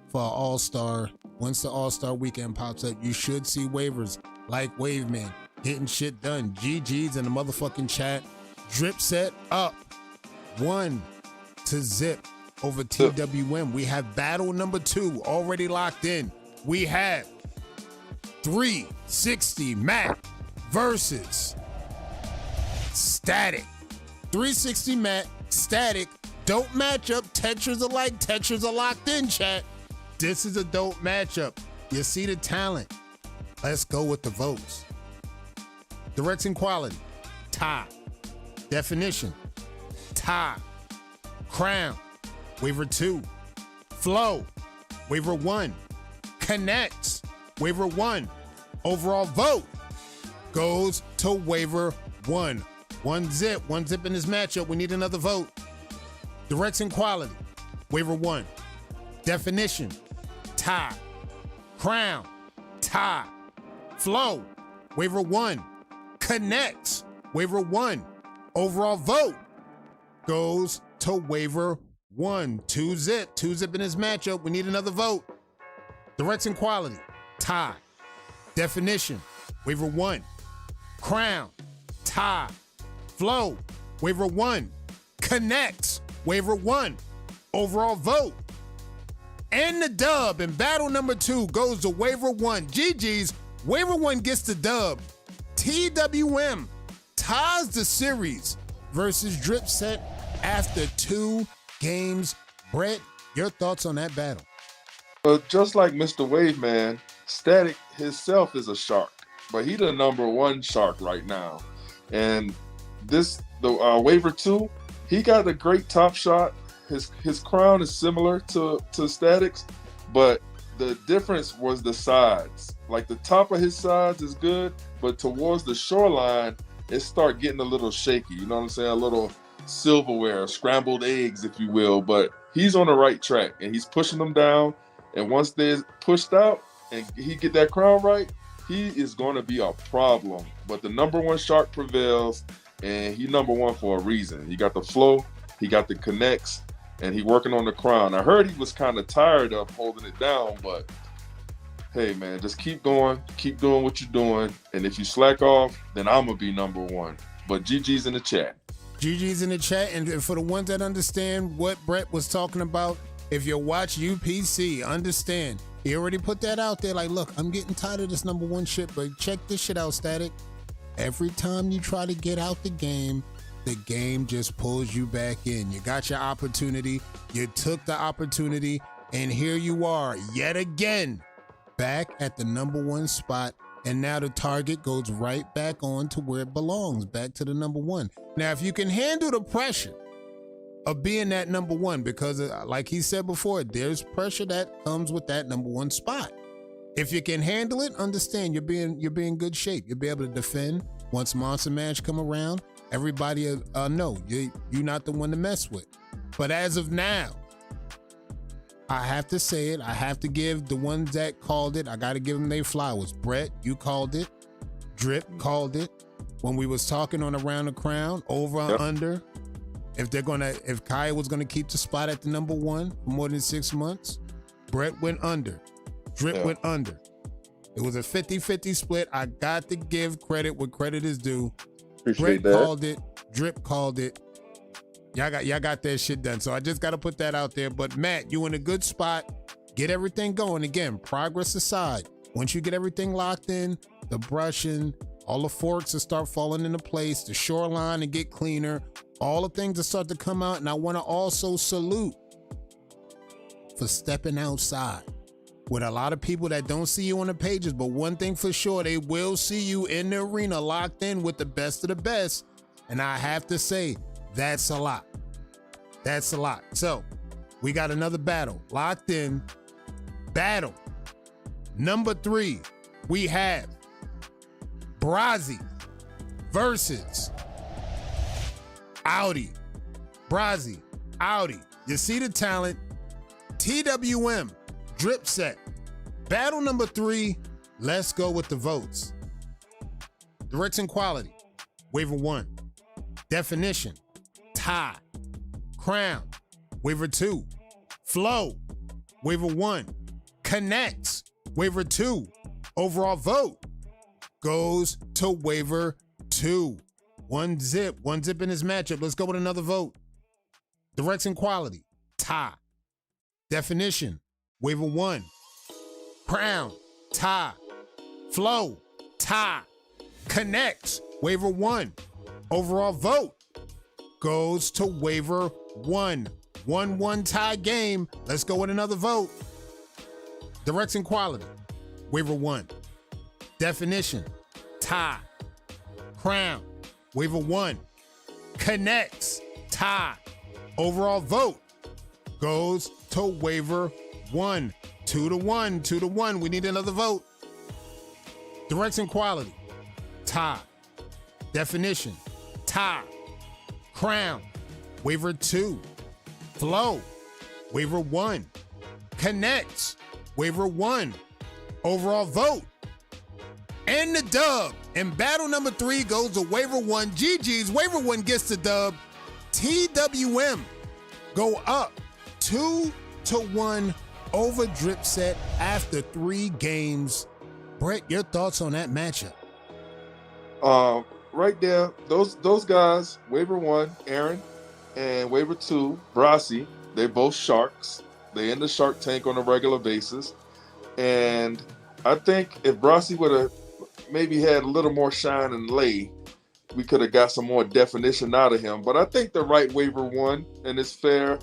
for an all-star. Once the all-star weekend pops up, you should see waivers like Wave Man getting shit done. GG's in the motherfucking chat. Dripset up 1-0 over TWM. We have battle number 2 already locked in. We have 360 Matt versus Static. 360 Matt, Static dope matchup. Textures alike. Textures are locked in, chat. This is a dope matchup. You see the talent. Let's go with the votes. Directing quality, tie. Definition, tie. Crown, waiver 2. Flow, waiver 1. Connects, waiver 1. Overall vote goes to waiver 1. One zip in this matchup. We need another vote. Directing quality, waiver 1. Definition, tie. Crown, tie. Flow, waiver 1. Connects, waiver 1. Overall vote goes to waiver 1. 2 zip in this matchup. We need another vote. Directing quality, tie. Definition, waiver 1. Crown, tie. Flow, waiver 1. Connects, waiver 1. Overall vote. And the dub in battle number 2 goes to waiver 1. GG's, waiver 1 gets the dub. TWM ties the series versus Dripset after 2 games. Brett, your thoughts on that battle? Just like Mr. Wave Man, Static himself is a shark, but he the number 1 shark right now. And the waiver 2, he got a great top shot. His crown is similar to Static's, but the difference was the sides. Like the top of his sides is good, but towards the shoreline, it start getting a little shaky. You know what I'm saying? A little silverware, scrambled eggs, if you will. But he's on the right track, and he's pushing them down. And once they're pushed out, and he get that crown right, he is going to be a problem. But the number 1 shark prevails, and he number 1 for a reason. He got the flow, he got the connects, and he working on the crown. I heard he was kind of tired of holding it down, but hey, man, just keep going. Keep doing what you're doing. And if you slack off, then I'm going to be number 1. But GG's in the chat. GG's in the chat. And for the ones that understand what Brett was talking about, if you watch UPC, understand. He already put that out there. Like, look, I'm getting tired of this number 1 shit, but check this shit out, Static. Every time you try to get out the game just pulls you back in. You got your opportunity. You took the opportunity. And here you are yet again, back at the number 1 spot. And now the target goes right back on to where it belongs, back to the number 1. Now, if you can handle the pressure of being that number 1, because like he said before, there's pressure that comes with that number 1 spot. If you can handle it, understand you're in good shape. You'll be able to defend once Monster Mash come around. Everybody know you're not the one to mess with. But as of now, I have to say it. I have to give the ones that called it, I got to give them their flowers. Brett, you called it. Drip called it. When we was talking on Around the Crown, over or under, if Kaya was gonna keep the spot at the number 1 for more than 6 months, Brett went under. Drip went under. It was a 50-50 split. I got to give credit where credit is due. Appreciate Brett that. called it. Drip called it. Y'all got that shit done. So I just got to put that out there. But Matt, you in a good spot. Get everything going. Again, progress aside. Once you get everything locked in, the brushing, all the forks will start falling into place, the shoreline to get cleaner, all the things that start to come out. And I want to also salute for stepping outside with a lot of people that don't see you on the pages. But one thing for sure, they will see you in the arena locked in with the best of the best. And I have to say, that's a lot. That's a lot. So we got another battle locked in. Battle number 3. We have Brazzy versus Audi. Brazzy, Audi. You see the talent. TWM, Dripset. Battle number 3. Let's go with the votes. Directing quality, waiver 1. Definition, tie. Crown, waiver 2. Flow, waiver 1. Connects, waiver 2. Overall vote goes to waiver 2. One zip in this matchup. Let's go with another vote. Directing quality, tie. Definition, waiver 1. Crown, tie. Flow, tie. Connects, waiver 1. Overall vote goes to waiver 1. 1-1 tie game. Let's go with another vote. Direction quality. Waiver 1. Definition. Tie. Crown. Waiver 1. Connects. Tie. Overall vote goes to waiver 1. 2-1. 2-1. We need another vote. Direction quality. Tie. Definition. Tie. Crown. Waiver 2. Flow. Waiver 1. Connects. Waiver 1. Overall vote. And the dub. And battle number 3 goes to waiver 1. GG's. Waiver 1 gets the dub. TWM go up 2-1 over Drip Set after 3 games. Brett, your thoughts on that matchup? Right there, those guys, waiver 1, Aaron, and waiver 2, Brasi, they're both sharks. They in the Shark Tank on a regular basis. And I think if Brasi would have maybe had a little more shine and lay, we could have got some more definition out of him. But I think the right waiver 1, and it's fair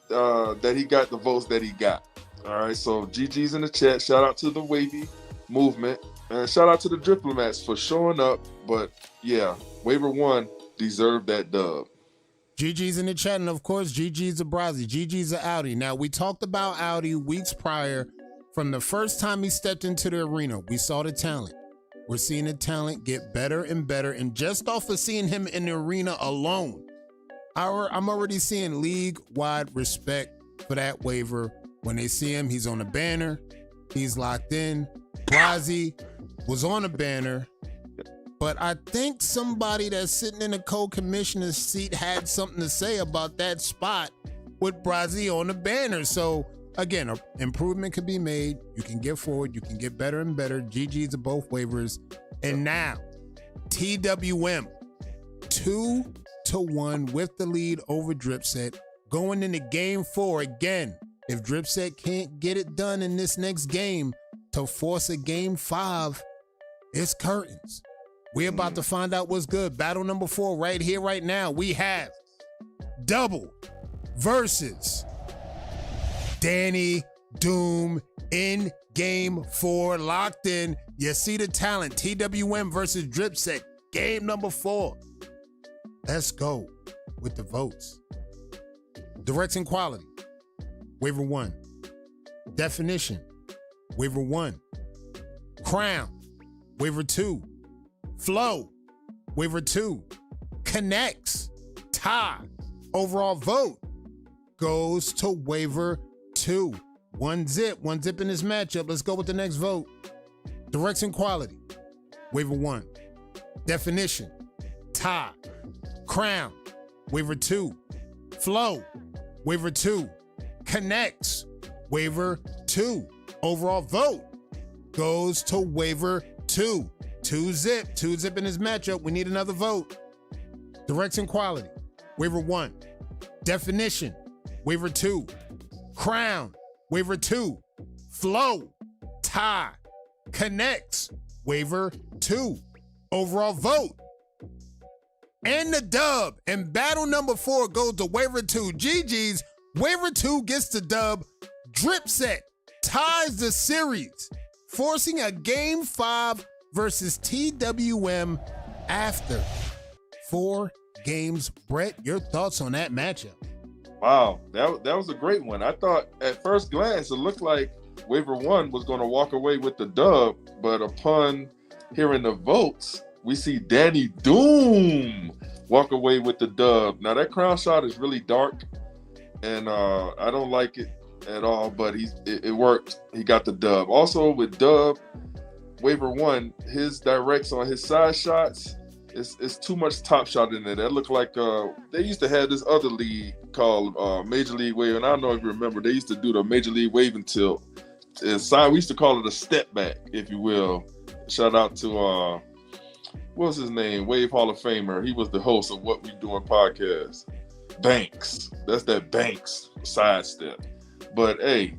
that he got the votes that he got. All right, so GG's in the chat. Shout out to the Wavy movement. And shout out to the Diplomats for showing up. But yeah, waiver 1 deserved that dub. GG's in the chat, and of course, GG's a Brasi. GG's a Audi. Now, we talked about Audi weeks prior. From the first time he stepped into the arena, we saw the talent. We're seeing the talent get better and better. And just off of seeing him in the arena alone, I'm already seeing league-wide respect for that waiver. When they see him, he's on a banner. He's locked in. Brasi was on a banner. But I think somebody that's sitting in the co-commissioner's seat had something to say about that spot with Brasi on the banner. So, again, an improvement could be made. You can get forward. You can get better and better. GG's of both waivers. And now, TWM, 2-1 with the lead over Dripset. Going into game 4 again. If Dripset can't get it done in this next game to force a game 5, it's curtains. We're about to find out what's good. Battle number 4 right here, right now. We have Double versus Danny Doom in game 4. Locked in. You see the talent. TWM versus Dripset. Game number 4. Let's go with the votes. Direction quality. Waiver 1. Definition. Waiver 1. Crown. Waiver 2. Flow. Waiver 2. Connects. Tie. Overall vote goes to waiver 2. One zip in this matchup. Let's go with the next vote. Direction quality. Waiver 1. Definition. Tie. Crown. Waiver 2. Flow. Waiver 2. Connects. Waiver 2. Overall vote goes to waiver 2. 2 zip in this matchup. We need another vote. Direction quality. Waiver 1. Definition. Waiver 2. Crown. Waiver 2. Flow. Tie. Connects. Waiver 2. Overall vote. And the dub. And battle number 4 goes to waiver 2. GG's. Waiver 2 gets the dub. Dripset ties the series, forcing a game 5 versus TWM after 4 games. Brett, your thoughts on that matchup? Wow, that was a great one. I thought at first glance it looked like waiver 1 was going to walk away with the dub, but upon hearing the votes, we see Danny Doom walk away with the dub. Now that crown shot is really dark, and I don't like it at all, but it worked. He got the dub. Also with dub, waiver 1, his directs on his side shots, it's too much top shot in there. That looked like they used to have this other league called Major League Wave, and I don't know if you remember, they used to do the Major League Wave and tilt. We used to call it a step back, if you will. Shout out to what was his name? Wave Hall of Famer. He was the host of What We Doing podcast. Banks. That's that Banks sidestep. But hey,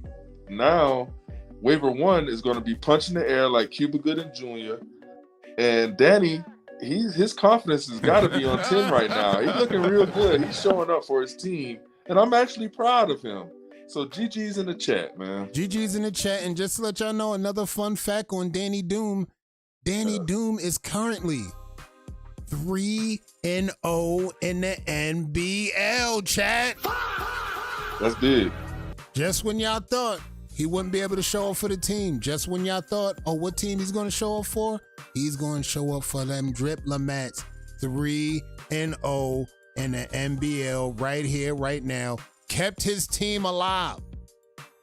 now waiver 1 is going to be punching the air like Cuba Gooding Jr. And Danny his confidence has got to be on 10 right now. He's looking real good. He's showing up for his team, and I'm actually proud of him. So GG's in the chat, man. GG's in the chat, and just to let y'all know, another fun fact on Danny Doom. Danny Doom is currently 3-0 in the NBL, chat. That's big. Just when y'all thought he wouldn't be able to show up for the team, just when y'all thought, oh, what team he's going to show up for? He's going to show up for them Drip Lamats. 3-0 in the NBL right here, right now. Kept his team alive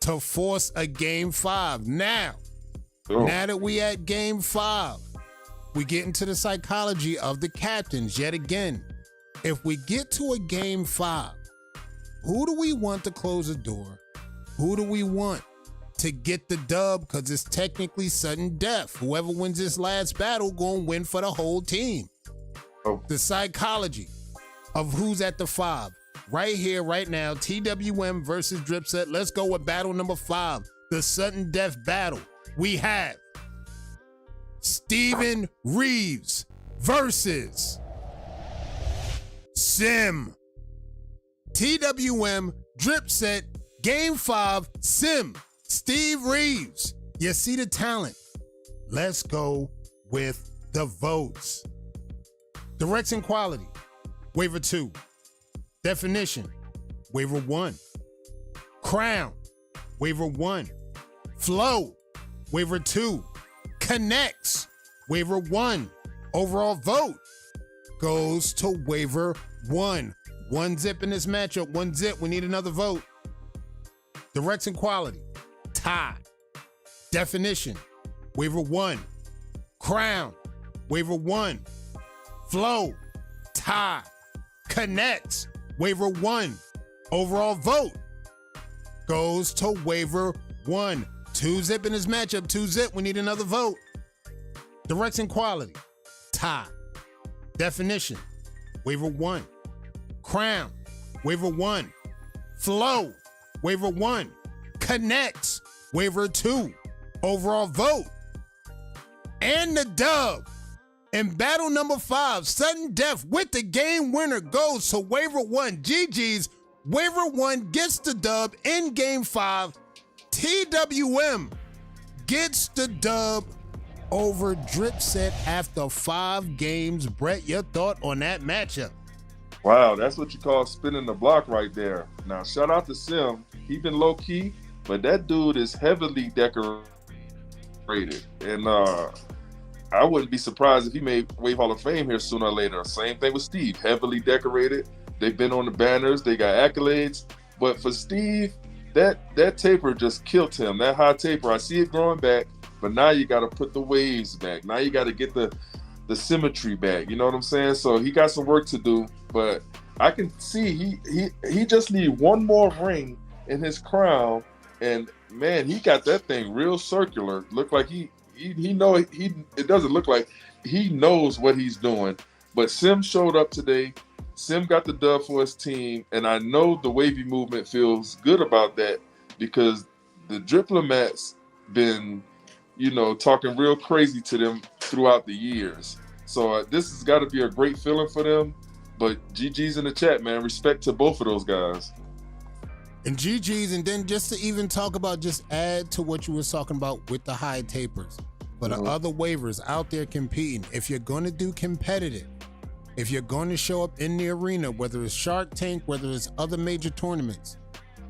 to force a Game 5. Now that we at Game 5, we get into the psychology of the captains yet again. If we get to a Game 5, who do we want to close the door? Who do we want to get the dub? Because it's technically sudden death. Whoever wins this last battle going to win for the whole team. The psychology of who's at the 5. Right here, right now, TWM versus Dripset. Let's go with battle number 5, the sudden death battle. We have Steven Reeves versus Sim. TWM, Dripset, Game 5, Sim, Steve Reeves. You see the talent. Let's go with the votes. Direction quality, waiver 2. Definition, waiver 1. Crown, waiver 1. Flow, waiver 2. Connects, waiver 1. Overall vote goes to waiver 1. 1 zip in this matchup, 1 zip. We need another vote. Direction quality, tie. Definition, waiver 1. Crown, waiver 1. Flow, tie. Connects, waiver 1. Overall vote goes to waiver 1. 2 zip in this matchup, 2 zip. We need another vote. Direction quality, tie. Definition, waiver 1. Crown, waiver 1. Flow, waiver 1. Connects, waiver 2. Overall vote. And the dub in battle number 5, sudden death with the game winner goes to waiver 1. GG's. Waiver 1 gets the dub in Game 5. TWM gets the dub over Dripset after 5 games. Brett, your thought on that matchup? Wow, that's what you call spinning the block right there. Now, shout out to Sim. He been low key, but that dude is heavily decorated. And I wouldn't be surprised if he made Wave Hall of Fame here sooner or later. Same thing with Steve, heavily decorated. They've been on the banners, they got accolades. But for Steve, that taper just killed him. That high taper, I see it growing back, but now you got to put the waves back. Now you got to get the symmetry back. You know what I'm saying? So he got some work to do, but I can see he just need one more ring in his crown, and man, he got that thing real circular. Look like it doesn't look like he knows what he's doing. But Sim showed up today. Sim got the dub for his team, and I know the wavy movement feels good about that because the Driplomats been, talking real crazy to them throughout the years. So this has got to be a great feeling for them. But GG's in the chat, man. Respect to both of those guys. And GG's, and then just to even talk about, just add to what you were talking about with the high tapers. For the other waivers out there competing, if you're going to do competitive, if you're going to show up in the arena, whether it's Shark Tank, whether it's other major tournaments,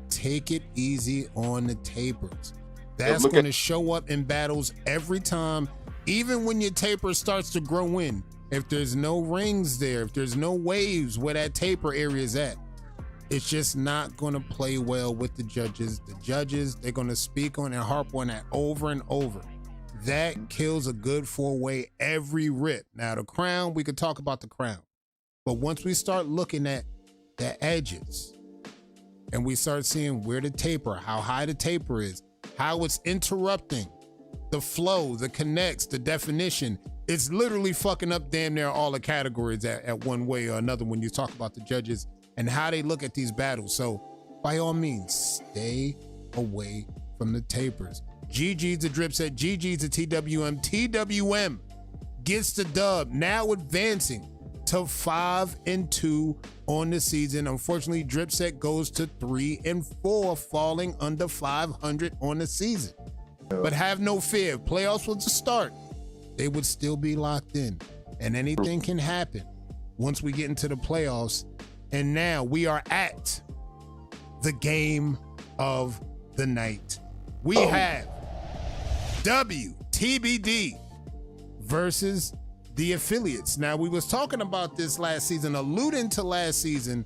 take it easy on the tapers. That's going to show up in battles every time, even when your taper starts to grow in. If there's no rings there, if there's no waves where that taper area is at, it's just not going to play well with the judges. The judges, they're going to speak on and harp on that over and over. That kills a good 4-way every rip. Now, the crown, we could talk about the crown. But once we start looking at the edges and we start seeing where the taper, how high the taper is, how it's interrupting the flow, the connects, the definition, it's literally fucking up damn near all the categories at one way or another when you talk about the judges and how they look at these battles. So by all means, stay away from the tapers. GG's to Dripset, GG's to TWM. TWM gets the dub, now advancing to 5-2 on the season. Unfortunately, Dripset goes to 3-4, falling under 500 on the season. But have no fear, playoffs was the start. They would still be locked in, and anything can happen once we get into the playoffs. And now we are at the game of the night. We have WTBD versus the Affiliates. Now, we was talking about this last season, alluding to last season.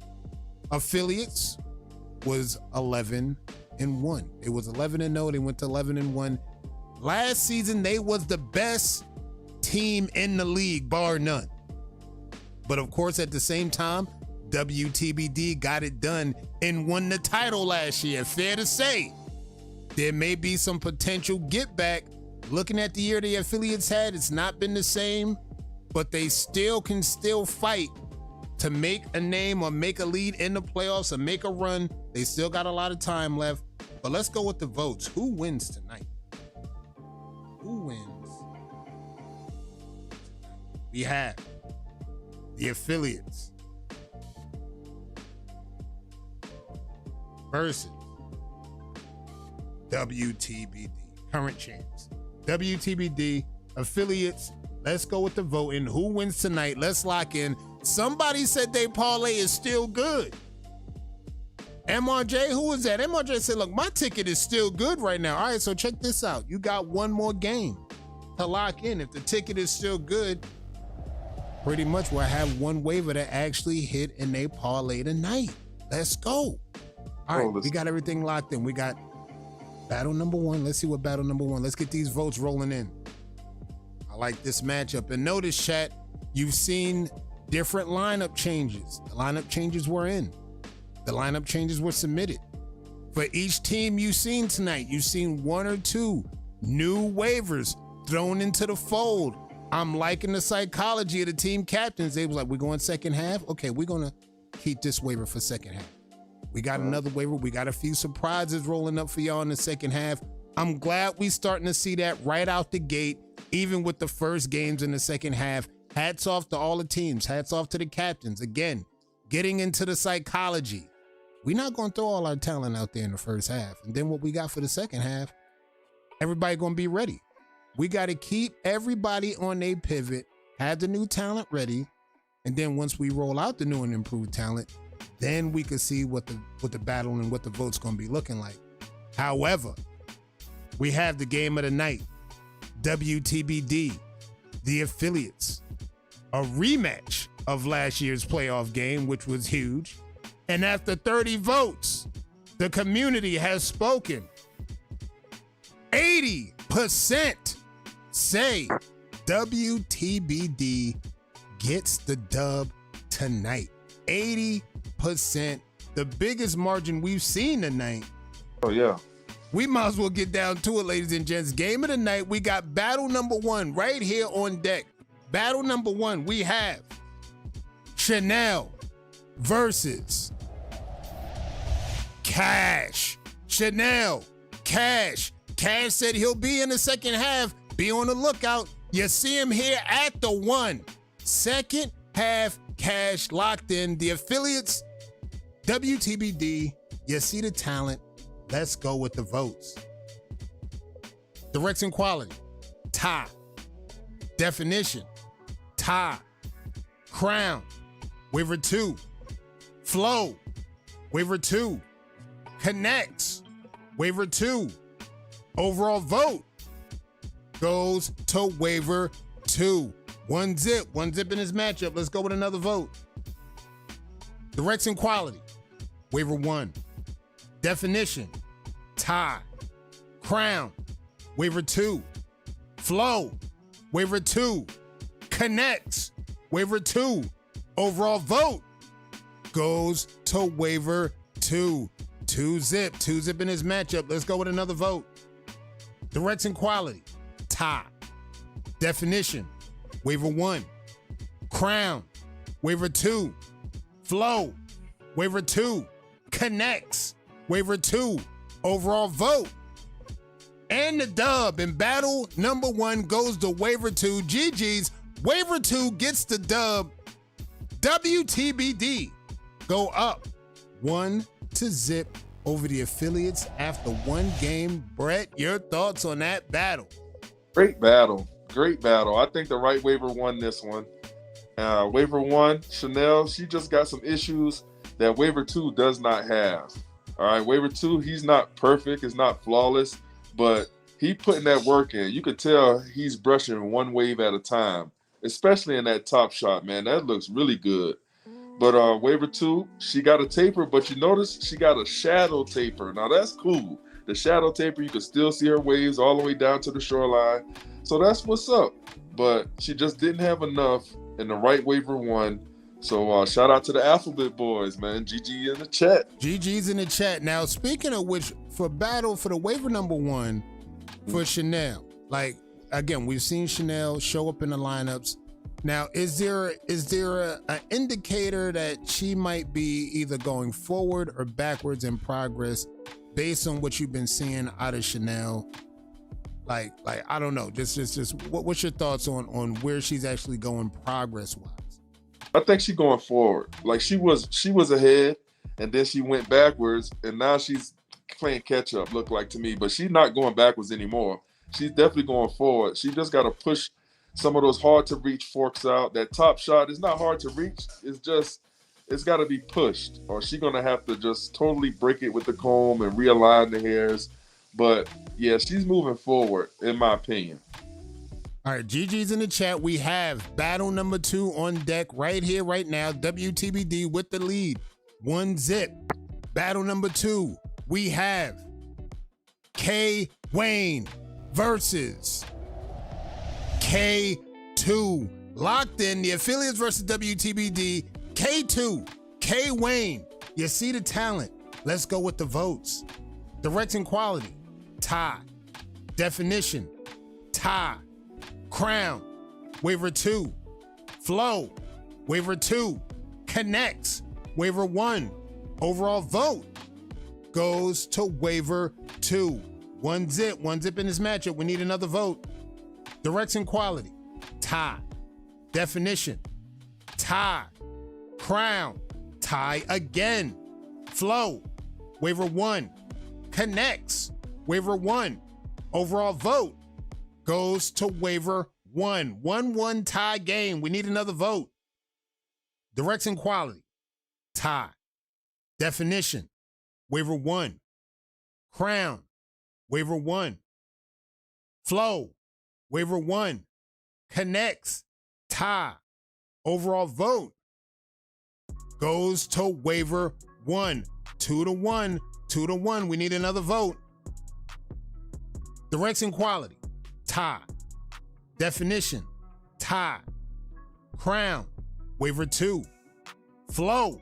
Affiliates was 11-1. It was 11-0. They went to 11-1. Last season, they was the best team in the league, bar none. But of course, at the same time, WTBD got it done and won the title last year. Fair to say, there may be some potential get back. Looking at the year the Affiliates had, it's not been the same, but they still can fight to make a name or make a lead in the playoffs or make a run. They still got a lot of time left. But let's go with the votes. Who wins tonight? Who wins? We have the Affiliates versus WTBD, current champs. WTBD, Affiliates, let's go with the voting. Who wins tonight? Let's lock in. Somebody said they parlay is still good. MRJ, who was that? MRJ said, look, my ticket is still good right now. All right, so check this out. You got one more game to lock in. If the ticket is still good, pretty much we'll have one waiver that actually hit in a parlay tonight. Let's go. All right, we got everything locked in. We got battle number one. Let's see what battle number one. Let's get these votes rolling in. I like this matchup. And notice, chat, you've seen different lineup changes. The lineup changes were in. The lineup changes were submitted. For each team you've seen tonight, you've seen one or two new waivers thrown into the fold. I'm liking the psychology of the team captains. They was like, we're going second half. Okay, we're going to keep this waiver for second half. We got another waiver. We got a few surprises rolling up for y'all in the second half. I'm glad we starting to see that right out the gate, even with the first games in the second half. Hats off to all the teams. Hats off to the captains. Again, getting into the psychology. We're not going to throw all our talent out there in the first half. And then what we got for the second half, everybody going to be ready. We got to keep everybody on their pivot, have the new talent ready. And then once we roll out the new and improved talent, then we can see what the battle and what the vote's going to be looking like. However, we have the game of the night, WTBD, the Affiliates, a rematch of last year's playoff game, which was huge. And after 30 votes, the community has spoken. 80% say WTBD gets the dub tonight. 80%, the biggest margin we've seen tonight. Oh, yeah. We might as well get down to it, ladies and gents. Game of the night, we got battle number one right here on deck. Battle number one, we have Chanel versus Cash. Chanel, Cash. Cash said he'll be in the second half. Be on the lookout. You see him here at the one. Second half, Cash locked in. The Affiliates, WTBD, you see the talent. Let's go with the votes. Direction quality, tie. Definition, tie. Crown, waiver 2. Flow, waiver 2. Connects, waiver 2. Overall vote goes to waiver 2. One zip in his matchup. Let's go with another vote. Direction quality, waiver 1. Definition, tie. Crown, waiver 2. Flow, waiver 2. Connects, waiver 2. Overall vote goes to waiver 2. Two zip in his matchup. Let's go with another vote. Direction quality, tie. Definition, waiver 1. Crown, waiver 2. Flow, waiver 2. Connects, waiver 2. Overall vote. And the dub in battle number 1 goes to waiver 2. GG's. Waiver 2 gets the dub. WTBD go up 1-0 over the affiliates after one game. Brett, your thoughts on that battle? Great battle. Great battle. I think the right waiver won this one. Waiver 1, Chanel, she just got some issues that waiver 2 does not have. All right, waiver 2, he's not perfect, it's not flawless, but he putting that work in. You could tell he's brushing one wave at a time, especially in that top shot, man. That looks really good. But waiver 2, she got a taper, but you notice she got a shadow taper. Now that's cool. The shadow taper, you can still see her waves all the way down to the shoreline. So that's what's up. But she just didn't have enough in the right waiver 1. So shout out to the Alphabet Boys, man. GG in the chat. GG's in the chat. Now, speaking of which, for battle for the waiver number 1 for Chanel, like, again, we've seen Chanel show up in the lineups. Now, is there an indicator that she might be either going forward or backwards in progress based on what you've been seeing out of Chanel? Like I don't know. Just what's your thoughts on where she's actually going progress-wise? I think she's going forward. Like she was ahead, and then she went backwards, and now she's playing catch up. Look like to me, but she's not going backwards anymore. She's definitely going forward. She just got to push some of those hard to reach forks out. That top shot is not hard to reach. It's got to be pushed, or she's gonna have to just totally break it with the comb and realign the hairs. But yeah, she's moving forward, in my opinion. All right, GG's in the chat. We have battle number 2 on deck right here, right now. WTBD with the lead. 1-0. Battle number 2, we have K Wayne versus K2. Locked in, the affiliates versus WTBD. K2, K Wayne. You see the talent. Let's go with the votes. Directing quality, tie. Definition, tie. Crown, waiver 2. Flow, waiver 2. Connects, waiver 1. Overall vote goes to waiver 2. 1-0 in this matchup. We need another vote. Direction quality, tie. Definition, tie. Crown, tie again. Flow, waiver 1. Connects, waiver 1. Overall vote goes to waiver 1. 1-1 tie game. We need another vote. Direction quality, tie. Definition, waiver 1. Crown, waiver 1. Flow, waiver 1. Connects, tie. Overall vote goes to waiver 1. 2-1. 2-1. We need another vote. Direction quality, tie. Definition, tie. Crown, waiver 2. Flow,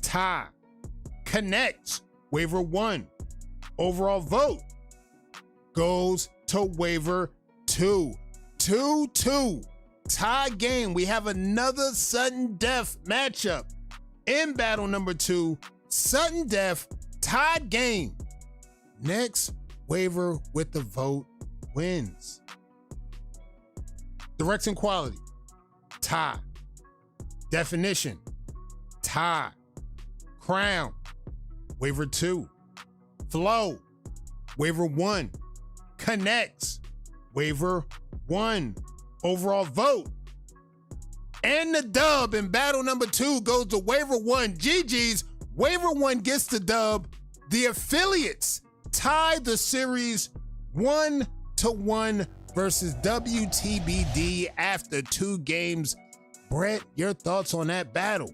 tie. Connects, waiver 1. Overall vote goes to waiver 2. 2-2. Tie game. We have another sudden death matchup in battle number 2. Sudden death, tied game. Next waiver with the vote wins. Direction quality, tie. Definition, tie. Crown, waiver 2. Flow, waiver 1. Connects, waiver 1. Overall vote. And the dub in battle number 2 goes to waiver 1. GG's. Waiver 1 gets the dub. The affiliates tie the series 1-1 versus WTBD after 2 games. Brett, your thoughts on that battle?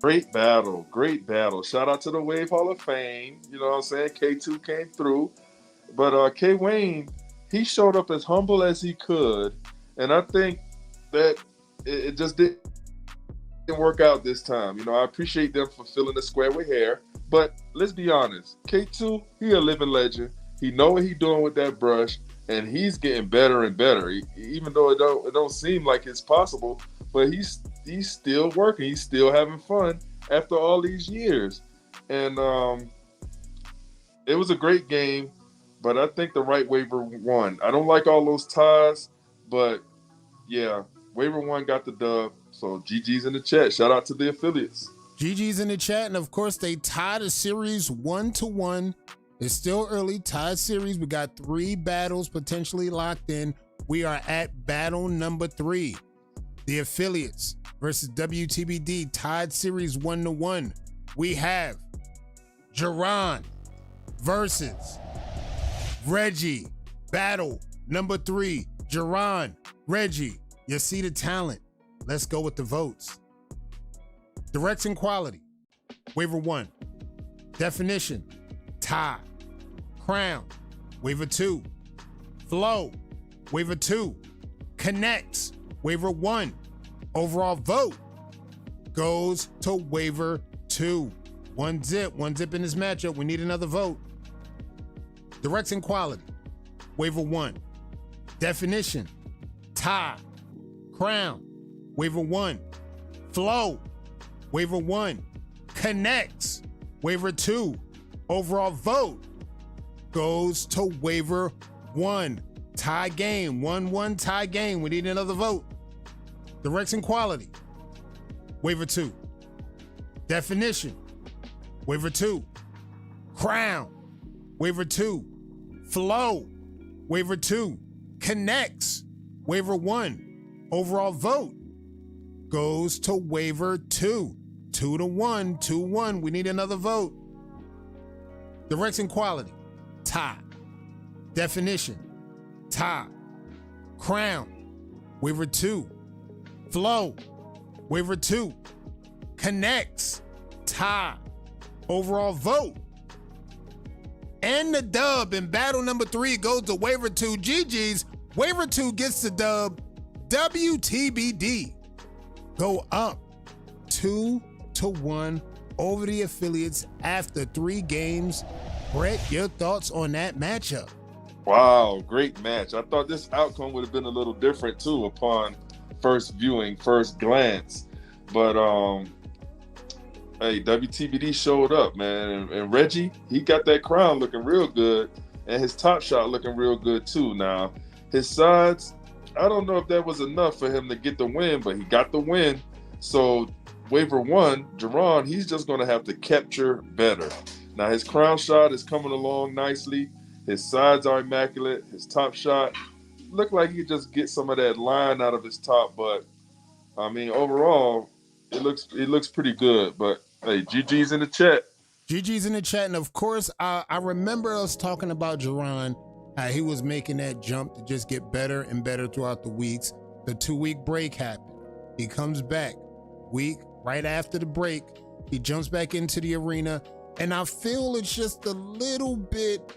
Great battle. Great battle. Shout out to the Wave Hall of Fame. You know what I'm saying? K2 came through. But K Wayne, he showed up as humble as he could. And I think that it just didn't work out this time. You know, I appreciate them for filling the square with hair. But let's be honest. K2, he a living legend. He know what he doing with that brush. And he's getting better and better. Even though it don't seem like it's possible. But he's still working. He's still having fun after all these years. And it was a great game. But I think the right waiver won. I don't like all those ties. But yeah, Waiver 1 got the dub. So GG's in the chat. Shout out to the affiliates. GG's in the chat, and of course they tied a series 1-1. It's still early, tied series. We got 3 battles potentially locked in. We are at battle number 3. The affiliates versus WTBD tied series 1-1. We have Jerron versus Reggie. Battle number 3. Jerron, Reggie. You see the talent. Let's go with the votes. Direction quality, waiver 1. Definition, tie. Crown, waiver 2. Flow, waiver 2. Connects, waiver 1. Overall vote goes to waiver 2. One zip in this matchup. We need another vote. Direction quality, waiver 1. Definition, tie. Crown, waiver 1. Flow, waiver 1. Connects, waiver 2. Overall vote goes to waiver 1. Tie game, 1-1 tie game. We need another vote. Direction quality, waiver 2. Definition, waiver 2. Crown, waiver 2. Flow, waiver 2. Connects, waiver 1. Overall vote goes to waiver 2. 2-1, 2-1. We need another vote. Direction quality, tie. Definition, tie. Crown, waiver 2. Flow, waiver 2. Connects, tie. Overall vote. And the dub in battle number 3 goes to waiver 2. GG's. Waiver 2 gets the dub. WTBD go up 2-1 over the affiliates after 3 games. Brett, your thoughts on that matchup? Wow, great match. I thought this outcome would have been a little different too upon first viewing, first glance. But hey, WTBD showed up, man. And Reggie, he got that crown looking real good, and his top shot looking real good too. Now, his sides, I don't know if that was enough for him to get the win, but he got the win. So waiver 1, Jerron, he's just going to have to capture better. Now, his crown shot is coming along nicely. His sides are immaculate. His top shot looked like he could just get some of that line out of his top, but I mean, overall, it looks pretty good. But hey, GG's in the chat. GG's in the chat, and of course, I remember us talking about Jerron. He was making that jump to just get better and better throughout the weeks. The 2-week break happened. He comes back week right after the break. He jumps back into the arena, and I feel it's just a little bit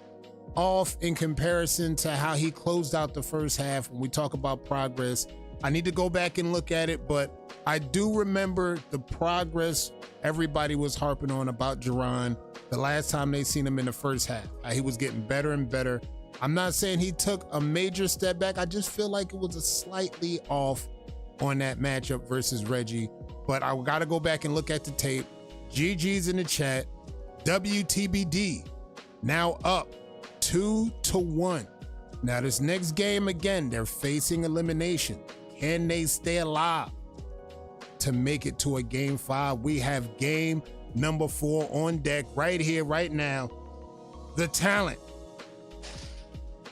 off in comparison to how he closed out the first half. When we talk about progress, I need to go back and look at it, but I do remember the progress everybody was harping on about Jerron the last time they seen him in the first half. He was getting better and better. I'm not saying he took a major step back. I just feel like it was a slightly off on that matchup versus Reggie, but I got to go back and look at the tape. GG's in the chat. WTBD now up 2-1. Now this next game, again, they're facing elimination. Can they stay alive to make it to a game 5? We have game number 4 on deck right here, right now. The talent,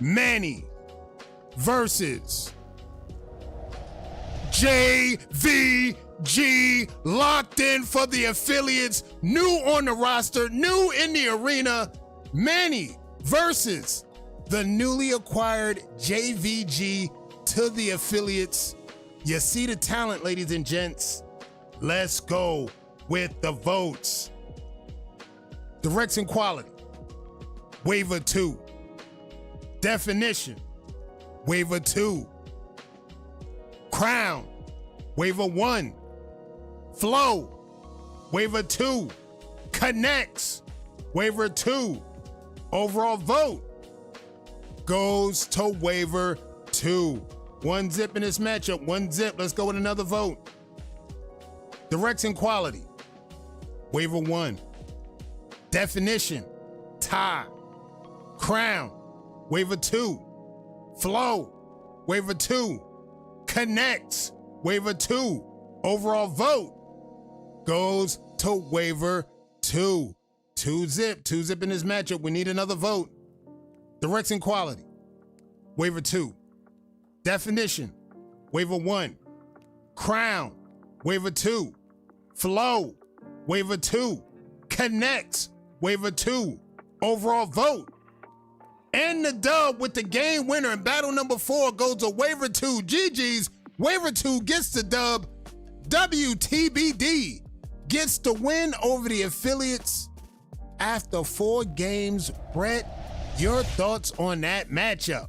Manny versus JVG, locked in for the affiliates, new on the roster, new in the arena. Manny versus the newly acquired JVG to the affiliates. You see the talent, ladies and gents. Let's go with the votes. Direction quality, waiver 2. Definition, waiver 2. Crown, waiver 1. Flow, waiver 2. Connects, waiver 2. Overall vote goes to waiver 2. 1 zip in this matchup, 1 zip. Let's go with another vote. Direction quality, waiver 1. Definition, tie. Crown, waiver 2. Flow, waiver 2. Connects, Waiver 2. Overall vote goes to waiver 2. 2-zip. 2-zip in this matchup. We need another vote. Direction quality. Waiver 2. Definition. Waiver 1. Crown. Waiver 2. Flow. Waiver 2. Connects. Waiver 2. Overall vote. And the dub with the game winner in battle number 4 goes to waiver 2. GG's. Waiver 2 gets the dub. WTBD gets the win over the affiliates after 4 games. Brett, your thoughts on that matchup?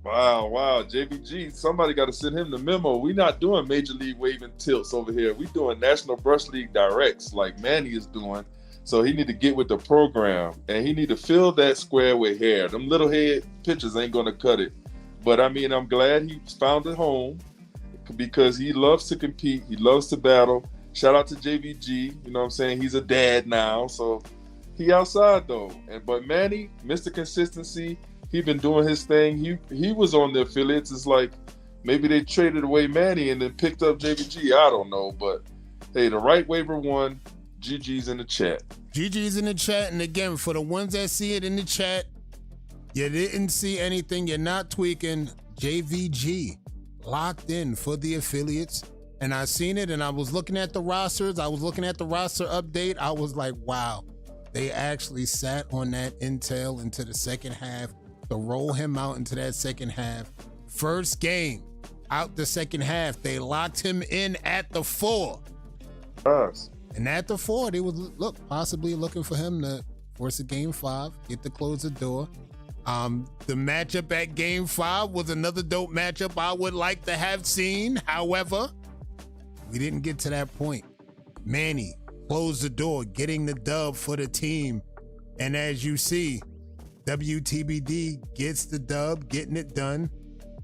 Wow. JVG, somebody got to send him the memo. We not doing Major League waving tilts over here. We doing National Brush League directs like Manny is doing. So he need to get with the program, and he need to fill that square with hair. Them little head pitchers ain't going to cut it. But, I mean, I'm glad he found a home because he loves to compete. He loves to battle. Shout out to JVG. You know what I'm saying? He's a dad now, so he outside, though. But Manny, Mr. Consistency, he been doing his thing. He was on the affiliates. It's like maybe they traded away Manny and then picked up JVG. I don't know. But, hey, the right waiver won. GG's in the chat. GG's in the chat. And again, for the ones that see it in the chat, you didn't see anything. You're not tweaking. JVG locked in for the affiliates. And I seen it, and I was looking at the rosters. I was looking at the roster update. I was like, wow, they actually sat on that intel into the second half to roll him out into that second half. First game out the second half, they locked him in at the 4. Nice. And at the 4, they was possibly looking for him to force a game 5, get to close the door. The matchup at game 5 was another dope matchup I would like to have seen. However, we didn't get to that point. Manny closed the door, getting the dub for the team. And as you see, WTBD gets the dub, getting it done.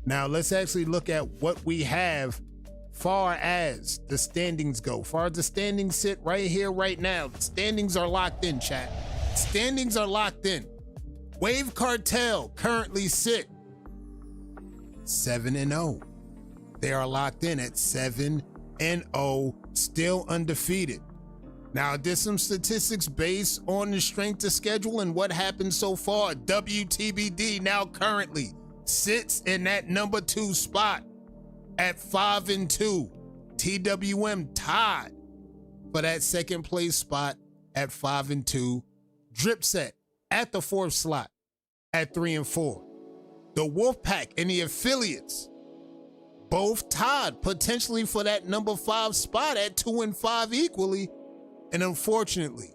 Now let's actually look at what we have far as the standings go. Far as the standings sit right here, right now. The standings are locked in, chat. Standings are locked in. Wave Cartel currently sit 7-0. They are locked in at 7-0, still undefeated. Now, there's some statistics based on the strength of schedule and what happened so far. WTBD now currently sits in that number 2 spot at 5-2. TWM tied for that second place spot at 5-2. Dripset at the 4th slot at 3-4. The Wolfpack and the affiliates both tied potentially for that number 5 spot at 2-5 equally. And unfortunately,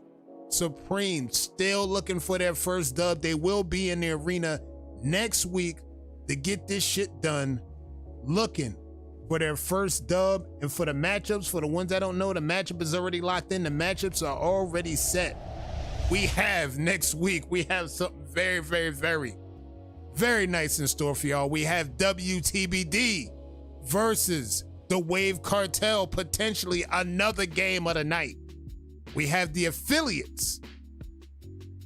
Supreme still looking for their first dub. They will be in the arena next week to get this shit done, looking for their first dub. And for the matchups, for the ones that don't know, the matchup is already locked in. The matchups are already set. We have next week, we have something very, very, very, very nice in store for y'all. We have WTBD versus the Wave Cartel, potentially another game of the night. We have the affiliates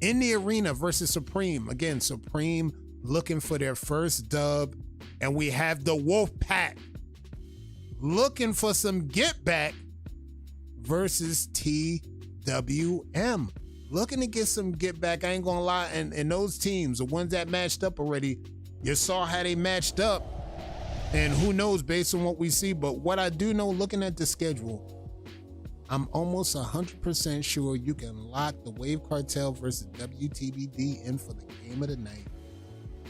in the arena versus Supreme. Again, Supreme looking for their first dub. And we have the Wolfpack looking for some get back versus TWM. Looking to get some get back. I ain't gonna lie. And those teams, the ones that matched up already, you saw how they matched up. And who knows based on what we see. But what I do know, looking at the schedule, I'm almost 100% sure you can lock the Wave Cartel versus WTBD in for the game of the night.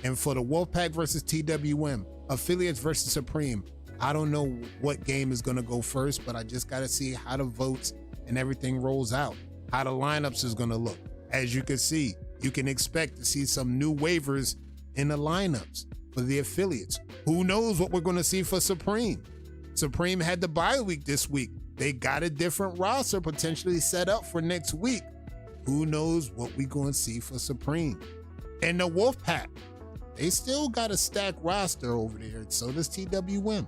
And for the Wolfpack versus TWM, affiliates versus Supreme, I don't know what game is going to go first, but I just got to see how the votes and everything rolls out, how the lineups is going to look. As you can see, you can expect to see some new waivers in the lineups for the affiliates. Who knows what we're going to see for Supreme? Supreme had the bye week this week. They got a different roster potentially set up for next week. Who knows what we going to see for Supreme? And the Wolfpack, they still got a stacked roster over there. So does TWM.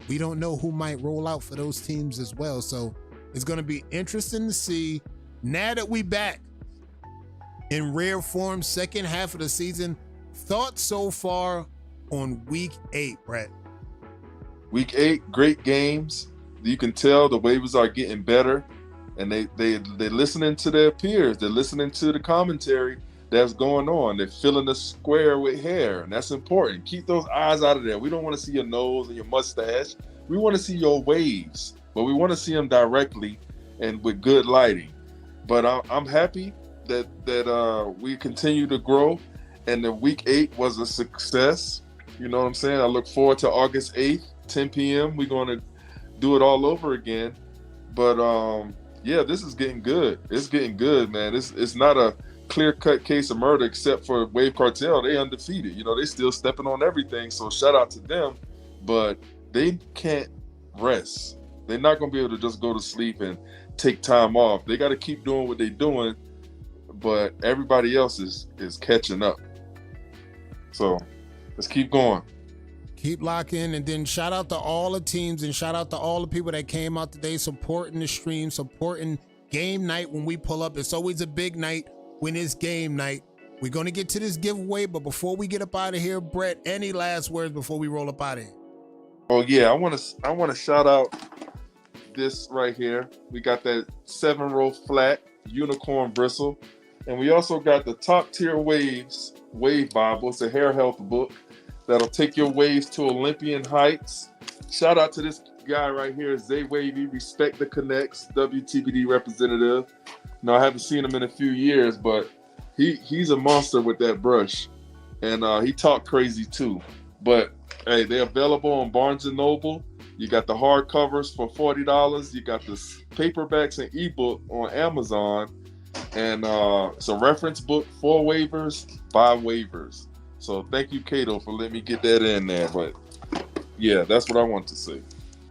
We don't know who might roll out for those teams as well. So it's going to be interesting to see now that we back in rare form, second half of the season. Thoughts so far on week 8, Brett? Week 8, great games. You can tell the waivers are getting better, and they're listening to their peers. They're listening to the commentary that's going on. They're filling the square with hair, and that's important. Keep those eyes out of there. We don't want to see your nose and your mustache. We want to see your waves, but we want to see them directly and with good lighting. But I'm happy that we continue to grow, and the week 8 was a success. You know what I'm saying? I look forward to August 8th, 10 p.m. We're going to do it all over again. But yeah, this is getting good. It's getting good, man. It's not a clear-cut case of murder except for Wave Cartel. They undefeated. You know, they still stepping on everything. So shout out to them. But they can't rest. They're not going to be able to just go to sleep and take time off. They got to keep doing what they're doing. But everybody else is catching up. So let's keep going. Keep locking, and then shout out to all the teams and shout out to all the people that came out today supporting the stream, supporting game night when we pull up. It's always a big night when it's game night. We're going to get to this giveaway, but before we get up out of here, Brett, any last words before we roll up out of here? Oh yeah, I want to shout out this right here. We got that 7-row flat unicorn bristle, and we also got the top tier waves wave Bible. It's a hair health book that'll take your waves to Olympian heights. Shout out to this guy right here, Zay Wavy, Respect the Connects, WTBD representative. No, I haven't seen him in a few years, but he's a monster with that brush, and he talked crazy too. But hey, they're available on Barnes & Noble. You got the hardcovers for $40. You got the paperbacks and ebook on Amazon. And it's a reference book, 4 waivers, 5 waivers. So thank you, Cato, for letting me get that in there. But yeah, that's what I want to say.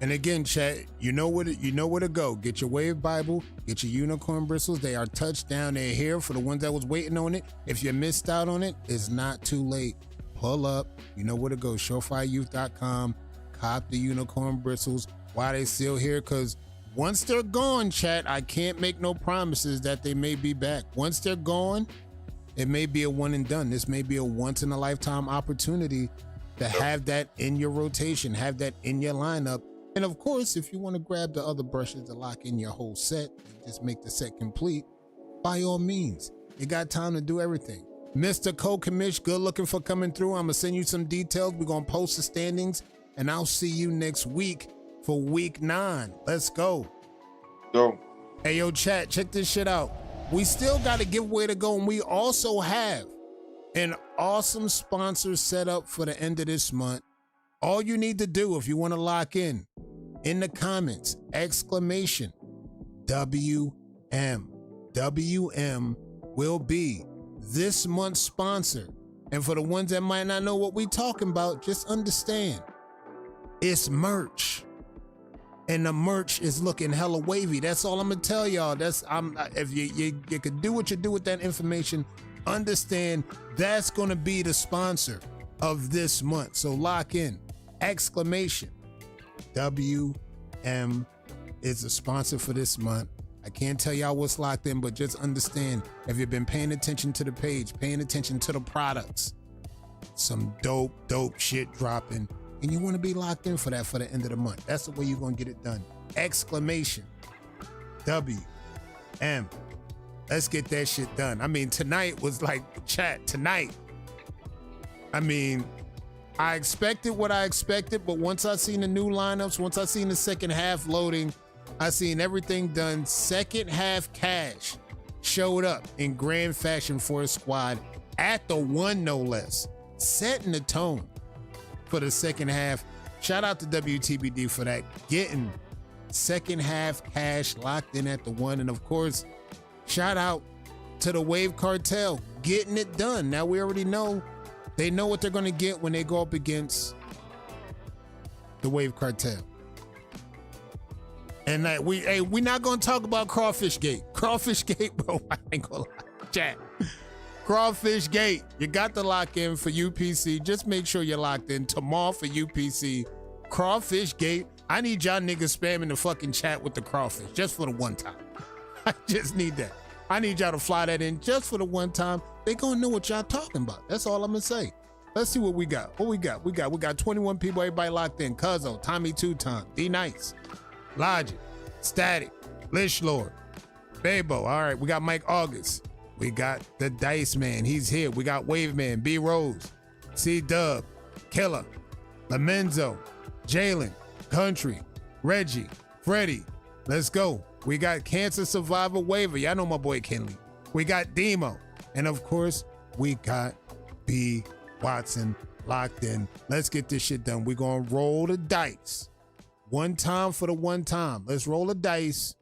And again, chat, you know where to go. Get your Wave Bible, get your unicorn bristles. They are touchdown. They're here for the ones that was waiting on it. If you missed out on it, it's not too late. Pull up. You know where to go. SurefireYouth.com. Cop the unicorn bristles while they still here, because once they're gone, chat, I can't make no promises that they may be back. Once they're gone, it may be a one and done. This may be a once in a lifetime opportunity to have that in your rotation, have that in your lineup. And of course, if you want to grab the other brushes to lock in your whole set and just make the set complete, by all means, you got time to do everything. Mr. Co-Commish, good looking for coming through. I'm going to send you some details. We're going to post the standings, and I'll see you next week for week 9. Let's go. Go. Hey, yo, chat, check this shit out. We still got a giveaway to go, and we also have an awesome sponsor set up for the end of this month. All you need to do if you want to lock in the comments, exclamation, WM. WM will be this month's sponsor. And for the ones that might not know what we talking about, just understand it's merch. And the merch is looking hella wavy. That's all I'm gonna tell y'all. If you could do what you do with that information, understand that's gonna be the sponsor of this month. So lock in. Exclamation. WM is the sponsor for this month. I can't tell y'all what's locked in, but just understand, if you've been paying attention to the page, paying attention to the products, some dope shit dropping, and you want to be locked in for that for the end of the month. That's the way you're going to get it done. Exclamation. WM. Let's get that shit done. I mean, tonight was like, chat, tonight. I mean, I expected what I expected, but once I seen the new lineups, once I seen the second half loading, I seen everything done. Second half cash showed up in grand fashion for a squad at the 1, no less, setting the tone for the second half. Shout out to WTBD for that, getting second half cash locked in at the 1. And of course, shout out to the Wave Cartel getting it done. Now we already know they know what they're going to get when they go up against the Wave Cartel. And we're not going to talk about Crawfish Gate. Crawfish Gate, bro, I ain't going to lie. Chat. Crawfish Gate, you got to lock in for UPC. Just make sure you're locked in tomorrow for UPC. Crawfish Gate, I need y'all niggas spamming the fucking chat with the crawfish just for the one time. I just need that. I need y'all to fly that in just for the one time. They gonna know what y'all talking about. That's all I'm gonna say. Let's see what we got. What we got? We got 21 people. Everybody locked in. Cuzzo, Tommy Two Time, D Nice, Logic, Static, Lish Lord, Babo. All right, we got Mike August. We got the Dice Man. He's here. We got Wave Man, B Rose, C Dub, Killer, Lamenzo, Jalen, Country, Reggie, Freddie. Let's go. We got Cancer Survivor Waiver. Y'all know my boy Kenley. We got Demo. And of course, we got B Watson locked in. Let's get this shit done. We're going to roll the dice. One time for the one time. Let's roll the dice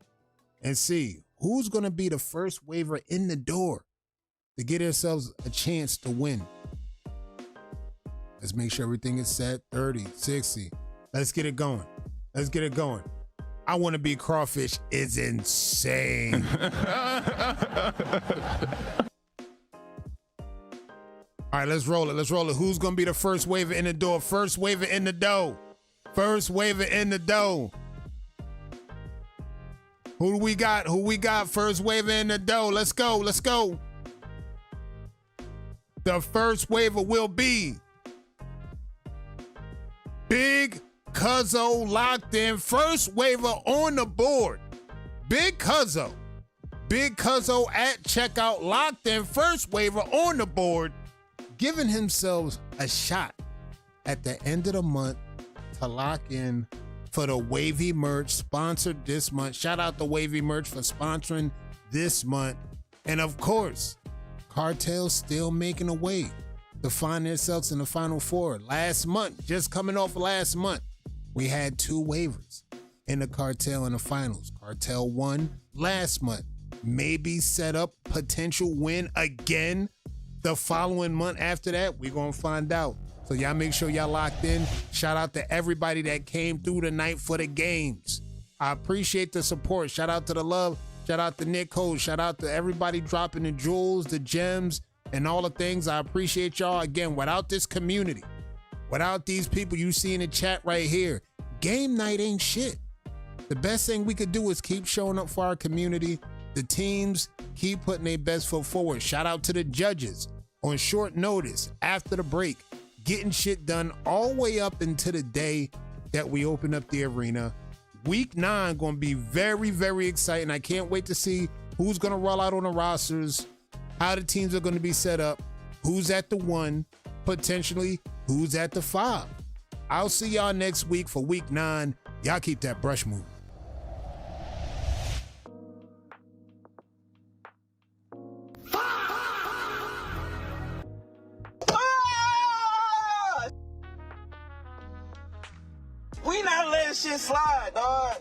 and see who's going to be the first waiver in the door to get ourselves a chance to win. Let's make sure everything is set. 30, 60. Let's get it going. Let's get it going. I Want to Be Crawfish is insane. All right, let's roll it. Let's roll it. Who's going to be the first waiver in the door? First waiver in the dough. First waiver in the dough. Who do we got? Who we got? First waiver in the dough. Let's go. Let's go. The first waiver will be Big Cuzzo locked in. First waiver on the board. Big Cuzzo. Big Cuzzo at checkout locked in. First waiver on the board. Giving himself a shot at the end of the month to lock in for the Wavy merch sponsored this month. Shout out to Wavy merch for sponsoring this month. And of course, Cartel's still making a way to find themselves in the Final Four. Last month, just coming off last month, we had 2 waivers in the Cartel in the finals. Cartel won last month. Maybe set up potential win again the following month after that. We're going to find out. So y'all make sure y'all locked in. Shout out to everybody that came through tonight for the games. I appreciate the support. Shout out to the love. Shout out to Nick Cole. Shout out to everybody dropping the jewels, the gems, and all the things. I appreciate y'all. Again, without this community, without these people you see in the chat right here, game night ain't shit. The best thing we could do is keep showing up for our community. The teams keep putting their best foot forward. Shout out to the judges on short notice after the break, getting shit done all the way up into the day that we open up the arena. Week 9 going to be very, very exciting. I can't wait to see who's going to roll out on the rosters, how the teams are going to be set up, who's at the 1, potentially who's at the 5. I'll see y'all next week for week 9. Y'all keep that brush moving. We not letting shit slide, dog.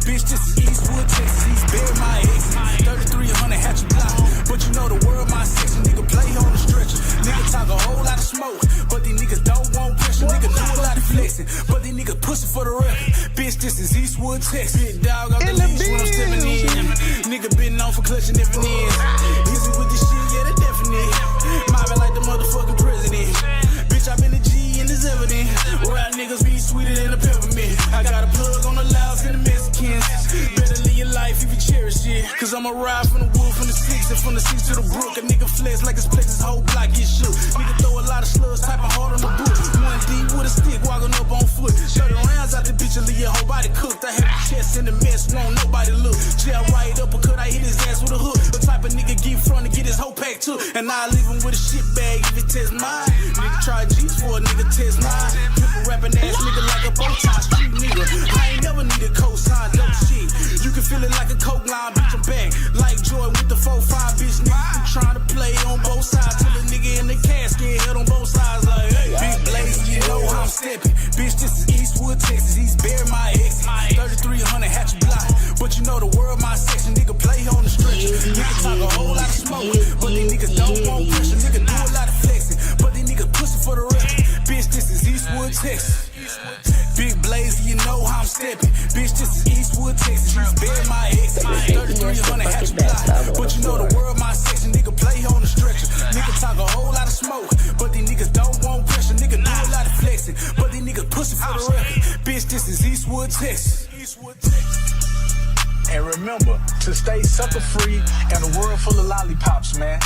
Bitch, this is Eastwood, Texas. He's buried my exes. 3300 Hatchet Block. But you know the world my section. Nigga play on the stretcher. Nigga talk a whole lot of smoke. But these niggas don't want pressure. Nigga do a lot of flexing. But these niggas pussy for the record. Bitch, this is Eastwood, Texas. Big dog off the leash when I'm stepping in. Nigga been known for clutching different ends. Easy with this shit, yeah, the definite. Mobbing like the motherfucking president. Bitch, I been a G and it's evident. Rap niggas be sweeter than a peppermint. I got a plug on the louds and the Mexicans. Better live your life if you cherish it. Cause I'ma ride from the wood, from the 6, and from the 6 to the brook. A nigga flex like his place, his whole block get shook. Nigga throw a lot of slugs, type of hard on the book. 1 deep with a stick, walking up on foot. 30 rounds out the bitch and leave your whole body cooked. I had the chest in the mess, won't nobody look. Jail right up, or could I hit his ass with a hook? The type of nigga get front and get his whole pack took. And I leave him with a shit bag if it test mine. Nigga try G's for a nigga test mine. People rapping ass nigga like a bow tie street nigga. I ain't never need a cosign, dope shit. You can feel it like a coke line, bitch, I'm back. Like Jordan with the 4-5, bitch, nigga. You trying to play on both sides. Till a nigga in the casket, head on both sides, like, hey. Big Blaze, you know how I'm stepping. Bitch, this is Eastwood, Texas. He's buried my exit. 3300 Hatchet Block. But you know the world my section. Nigga play on the stretcher. Nigga talk a whole lot of smoke. But these niggas pussy for the record. Bitch, this is Eastwood, Texas. And remember to stay sucker free in a world full of lollipops, man.